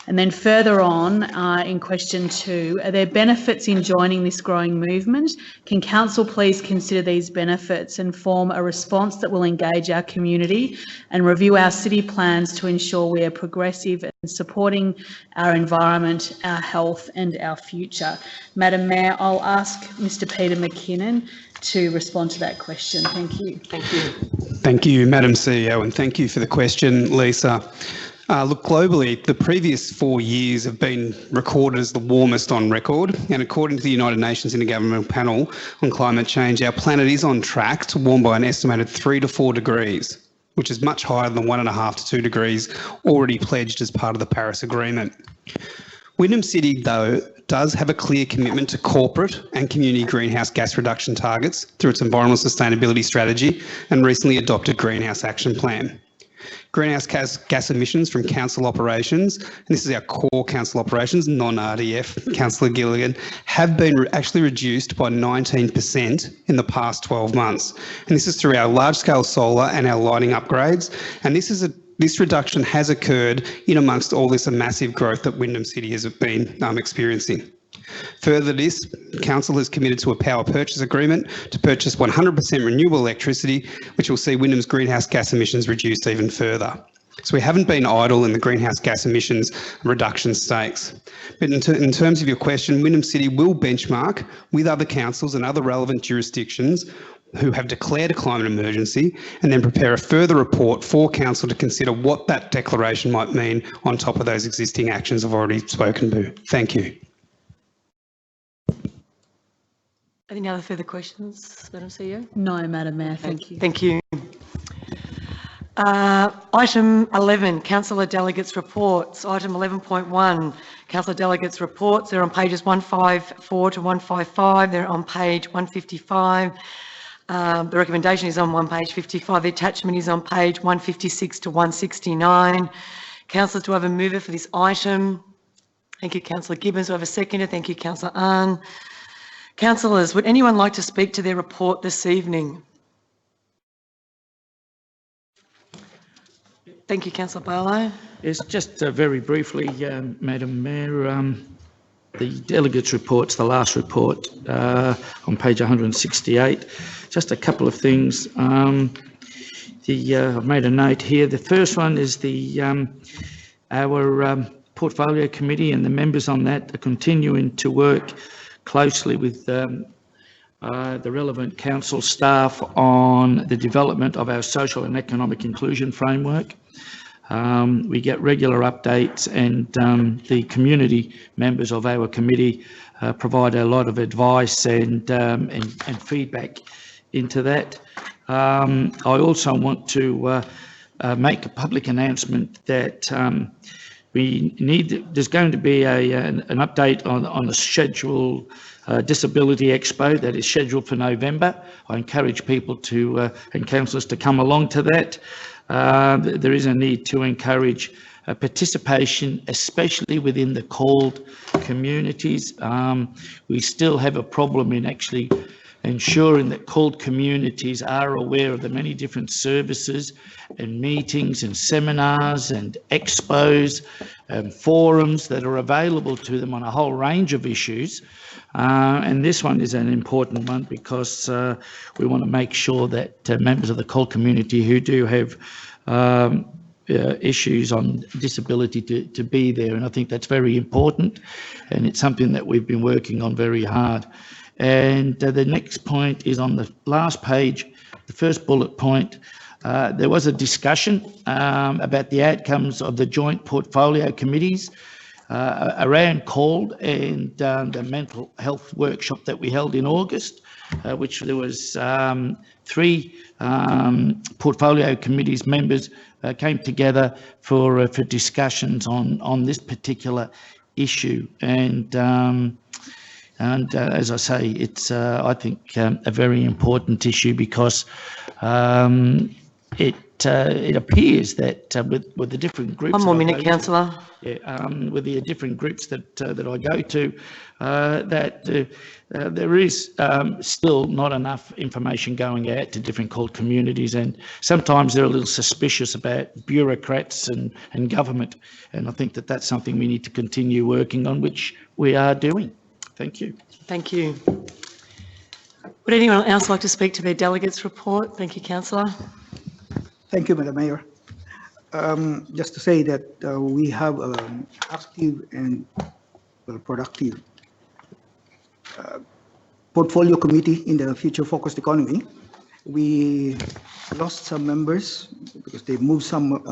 And then further on, in question 2, are there benefits in joining this growing movement? Can Council please consider these benefits and form a response that will engage our community and review our city plans to ensure we are progressive and supporting our environment, our health and our future? Madam Mayor, I'll ask Mr Peter McKinnon to respond to that question. Thank you. Thank you. Thank you, Madam CEO, and thank you for the question, Lisa. Look, globally, the previous 4 years have been recorded as the warmest on record, and according to the United Nations Intergovernmental Panel on Climate Change, our planet is on track to warm by an estimated 3 to 4 degrees, which is much higher than the 1.5 to 2 degrees already pledged as part of the Paris Agreement. Wyndham City, though, does have a clear commitment to corporate and community greenhouse gas reduction targets through its environmental sustainability strategy and recently adopted Greenhouse Action Plan. Greenhouse gas emissions from council operations, and this is our core council operations, non-RDF, Councillor Gilligan, have been actually reduced by 19% in the past 12 months. And this is through our large-scale solar and our lighting upgrades. And this reduction has occurred in amongst all this massive growth that Wyndham City has been experiencing. Further to this, Council has committed to a power purchase agreement to purchase 100% renewable electricity, which will see Wyndham's greenhouse gas emissions reduced even further. So we haven't been idle in the greenhouse gas emissions reduction stakes. But in terms of your question, Wyndham City will benchmark with other councils and other relevant jurisdictions who have declared a climate emergency and then prepare a further report for Council to consider what that declaration might mean on top of those existing actions I've already spoken to. Thank you. Any other further questions, Madam CEO? No, Madam Mayor, thank you. Thank you. Item 11, Councillor Delegates Reports. Item 11.1, Councillor Delegates Reports. They're on pages 154 to 155. They're on page 155. The recommendation is on page 55. The attachment is on page 156 to 169. Councillors, do I have a mover for this item? Thank you, Councillor Gibbons. Do I have a seconder? Thank you, Councillor Ahn. Councillors, would anyone like to speak to their report this evening? Thank you, Councillor Barlow. Yes, just very briefly, Madam Mayor, the delegates' reports, the last report on page 168, just a couple of things. I've made a note here. The first one is our portfolio committee and the members on that are continuing to work closely with the relevant council staff on the development of our social and economic inclusion framework. We get regular updates, and the community members of our committee provide a lot of advice and feedback into that. I also want to make a public announcement that there's going to be an update on the schedule Disability Expo that is scheduled for November. I encourage people to and councillors to come along to that. There is a need to encourage participation, especially within the CALD communities. We still have a problem in actually ensuring that CALD communities are aware of the many different services and meetings and seminars and expos and forums that are available to them on a whole range of issues. And this one is an important one because we want to make sure that members of the CALD community who do have issues on disability to be there, and I think that's very important, and it's something that we've been working on very hard. And the next point is on the last page, the first bullet point. There was a discussion about the outcomes of the joint portfolio committees around CALD and the mental health workshop that we held in August, which there was 3 portfolio committees members came together for discussions on this particular issue. And as I say, it's I think a very important issue because it appears that with the different groups. One more minute, councillor. Yeah, with the different groups that I go to, there is still not enough information going out to different CALD communities, and sometimes they're a little suspicious about bureaucrats and government, and I think that that's something we need to continue working on, which we are doing. Thank you. Thank you. Would anyone else like to speak to their delegates report? Thank you, councillor. Thank you, Madam Mayor. Just to say that we have active and productive portfolio committee in the future focused economy. We lost some members because they moved some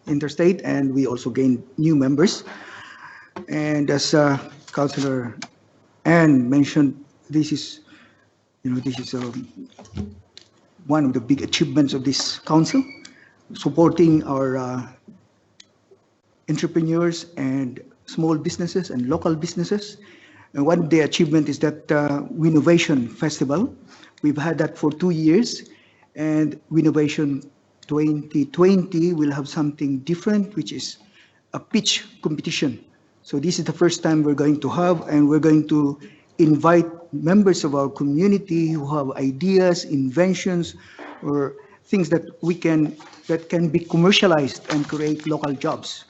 interstate, and we also gained new members. And as Councillor Ann mentioned, this is one of the big achievements of this council, supporting our entrepreneurs and small businesses and local businesses. And one of the achievement is that Winnovation Festival. We've had that for 2 years, and Winnovation 2020 will have something different, which is a pitch competition. So this is the first time we're going to have, and we're going to invite members of our community who have ideas, inventions, or things that can be commercialized and create local jobs.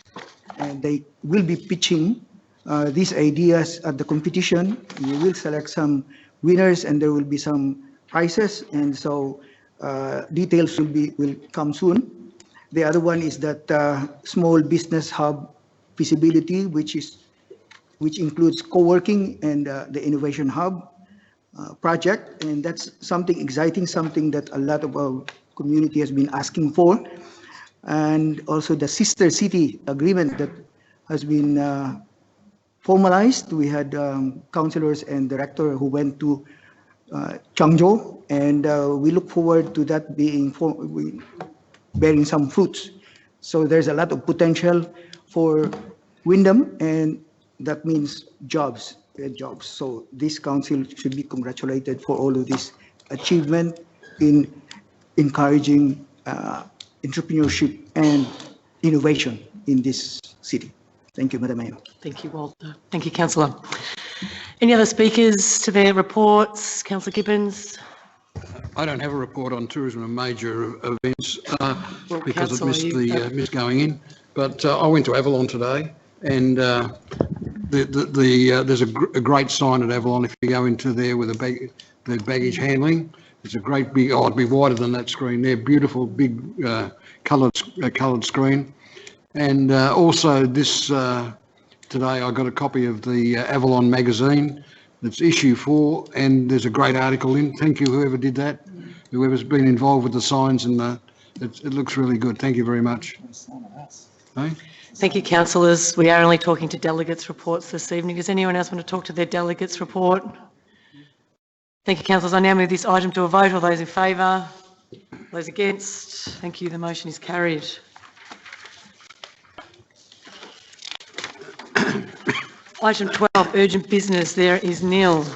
And they will be pitching these ideas at the competition. We will select some winners, and there will be some prizes, and so details will come soon. The other one is that small business hub feasibility, which includes co-working and the innovation hub project, and that's something exciting, something that a lot of our community has been asking for. And also the sister city agreement that has been formalized. We had councillors and director who went to Changzhou, and we look forward to that bearing some fruits. So there's a lot of potential for Wyndham, and that means jobs. So this council should be congratulated for all of this achievement in encouraging entrepreneurship and innovation in this city. Thank you, Madam Mayor. Thank you, Walter. Thank you, councillor. Any other speakers to their reports? Councillor Gibbons. I don't have a report on tourism and major events because Councillor, I missed going in. But I went to Avalon today, and there's a great sign at Avalon if you go into there with the baggage handling. It's a great big, it'd be wider than that screen there. Beautiful big coloured screen. And also this today I got a copy of the Avalon magazine. It's issue 4, and there's a great article in. Thank you, whoever did that, whoever's been involved with the signs, and it looks really good. Thank you very much. Hey? Thank you, councillors. We are only talking to delegates' reports this evening. Does anyone else want to talk to their delegates' report? Thank you, councillors. I now move this item to a vote. All those in favour? Those against? Thank you. The motion is carried. Item 12, urgent business. There is nil.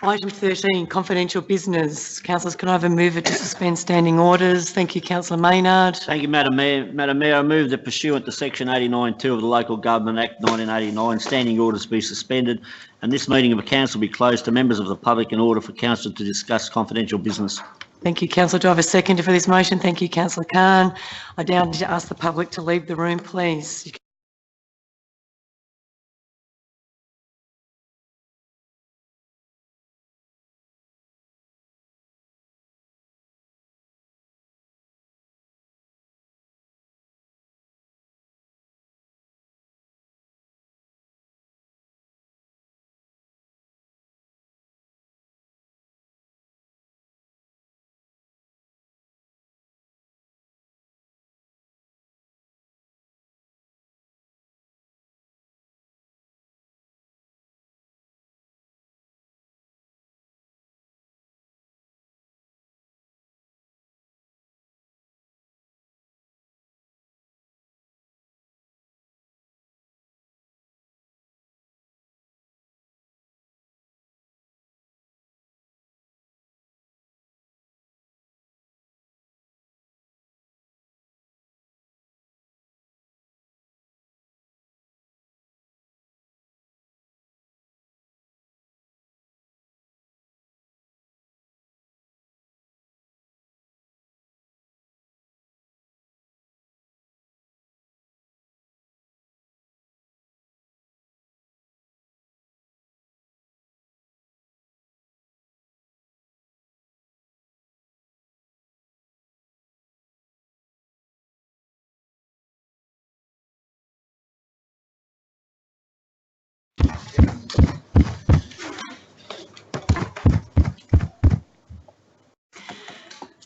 Item 13, confidential business. Councillors, can I have a mover to suspend standing orders? Thank you, Councillor Maynard. Thank you, Madam Mayor. Madam Mayor, I move that pursuant to Section 89(2) of the Local Government Act 1989, standing orders be suspended and this meeting of the council be closed to members of the public in order for council to discuss confidential business. Thank you, councillor. Do I have a seconder for this motion? Thank you, councillor Khan. I now need to ask the public to leave the room, please.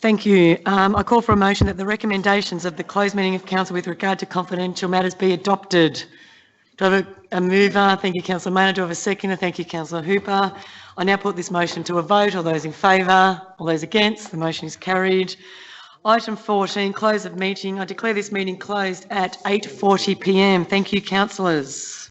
Thank you. I call for a motion that the recommendations of the closed meeting of council with regard to confidential matters be adopted. Do I have a mover? Thank you, councillor Maynard. Do I have a seconder? Thank you, councillor Hooper. I now put this motion to a vote. All those in favour? All those against? The motion is carried. Item 14, close of meeting. I declare this meeting closed at 8:40 p.m. Thank you, councillors.